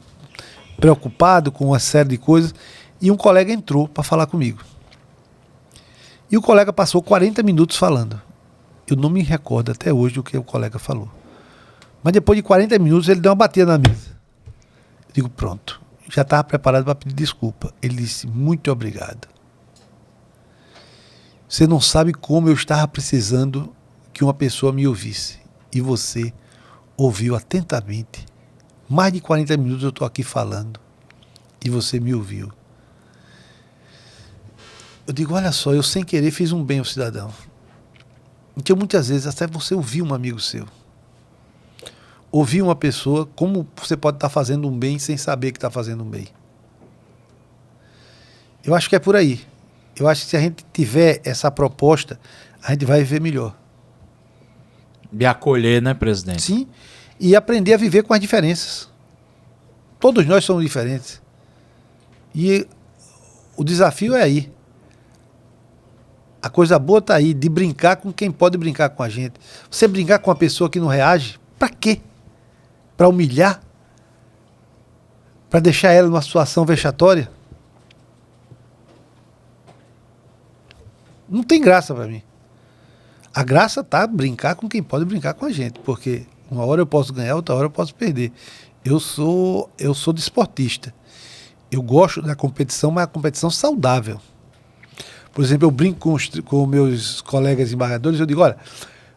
preocupado com uma série de coisas, e um colega entrou para falar comigo. E o colega passou 40 minutos falando. Eu não me recordo até hoje do que o colega falou. Mas depois de 40 minutos ele deu uma batida na mesa. Eu digo, pronto, já estava preparado para pedir desculpa. Ele disse, muito obrigado. Você não sabe como eu estava precisando que uma pessoa me ouvisse. E você ouviu atentamente. Mais de 40 minutos eu estou aqui falando. E você me ouviu. Eu digo, olha só, eu sem querer fiz um bem ao cidadão. Então muitas vezes até você ouvir um amigo seu. Ouvir uma pessoa, como você pode estar fazendo um bem sem saber que está fazendo um bem. Eu acho que é por aí. Eu acho que se a gente tiver essa proposta, a gente vai viver melhor. De acolher, né, presidente? Sim, e aprender a viver com as diferenças. Todos nós somos diferentes. E o desafio é aí. A coisa boa está aí, de brincar com quem pode brincar com a gente. Você brincar com uma pessoa que não reage, para quê? para humilhar, para deixar ela numa situação vexatória. Não tem graça para mim. A graça tá brincar com quem pode brincar com a gente, porque uma hora eu posso ganhar, outra hora eu posso perder. Eu sou desportista. Eu gosto da competição, mas a competição saudável. Por exemplo, eu brinco com meus colegas embargadores, eu digo, olha,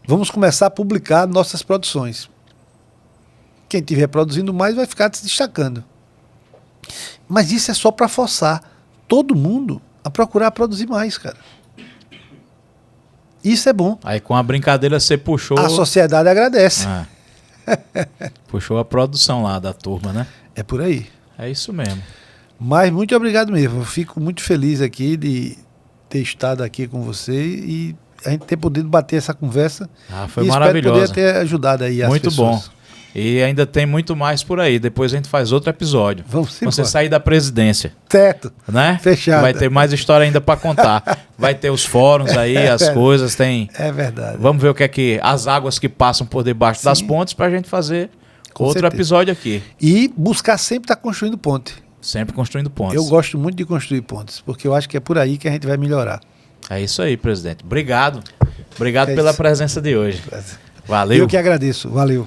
vamos começar a publicar nossas produções. Quem estiver produzindo mais vai ficar se destacando. Mas isso é só para forçar todo mundo a procurar produzir mais, cara. Isso é bom. Aí com a brincadeira você puxou... A sociedade agradece. Puxou a produção lá da turma, né? É por aí. É isso mesmo. Mas muito obrigado mesmo. Eu fico muito feliz aqui de ter estado aqui com você e a gente ter podido bater essa conversa. Foi e maravilhoso. Espero poder ter ajudado aí as pessoas. Muito bom. E ainda tem muito mais por aí. Depois a gente faz outro episódio. Vamos embora. Quando você sair da presidência. Certo. Né? Fechado. Vai ter mais história ainda para contar. Vai ter os fóruns aí, as coisas. Tem. É verdade. Vamos ver o que é que as águas que passam por debaixo das pontes para a gente fazer outro episódio aqui. E buscar sempre estar construindo ponte. Sempre construindo pontes. Eu gosto muito de construir pontes, porque eu acho que é por aí que a gente vai melhorar. É isso aí, presidente. Obrigado. Obrigado pela presença de hoje. Valeu. Eu que agradeço. Valeu.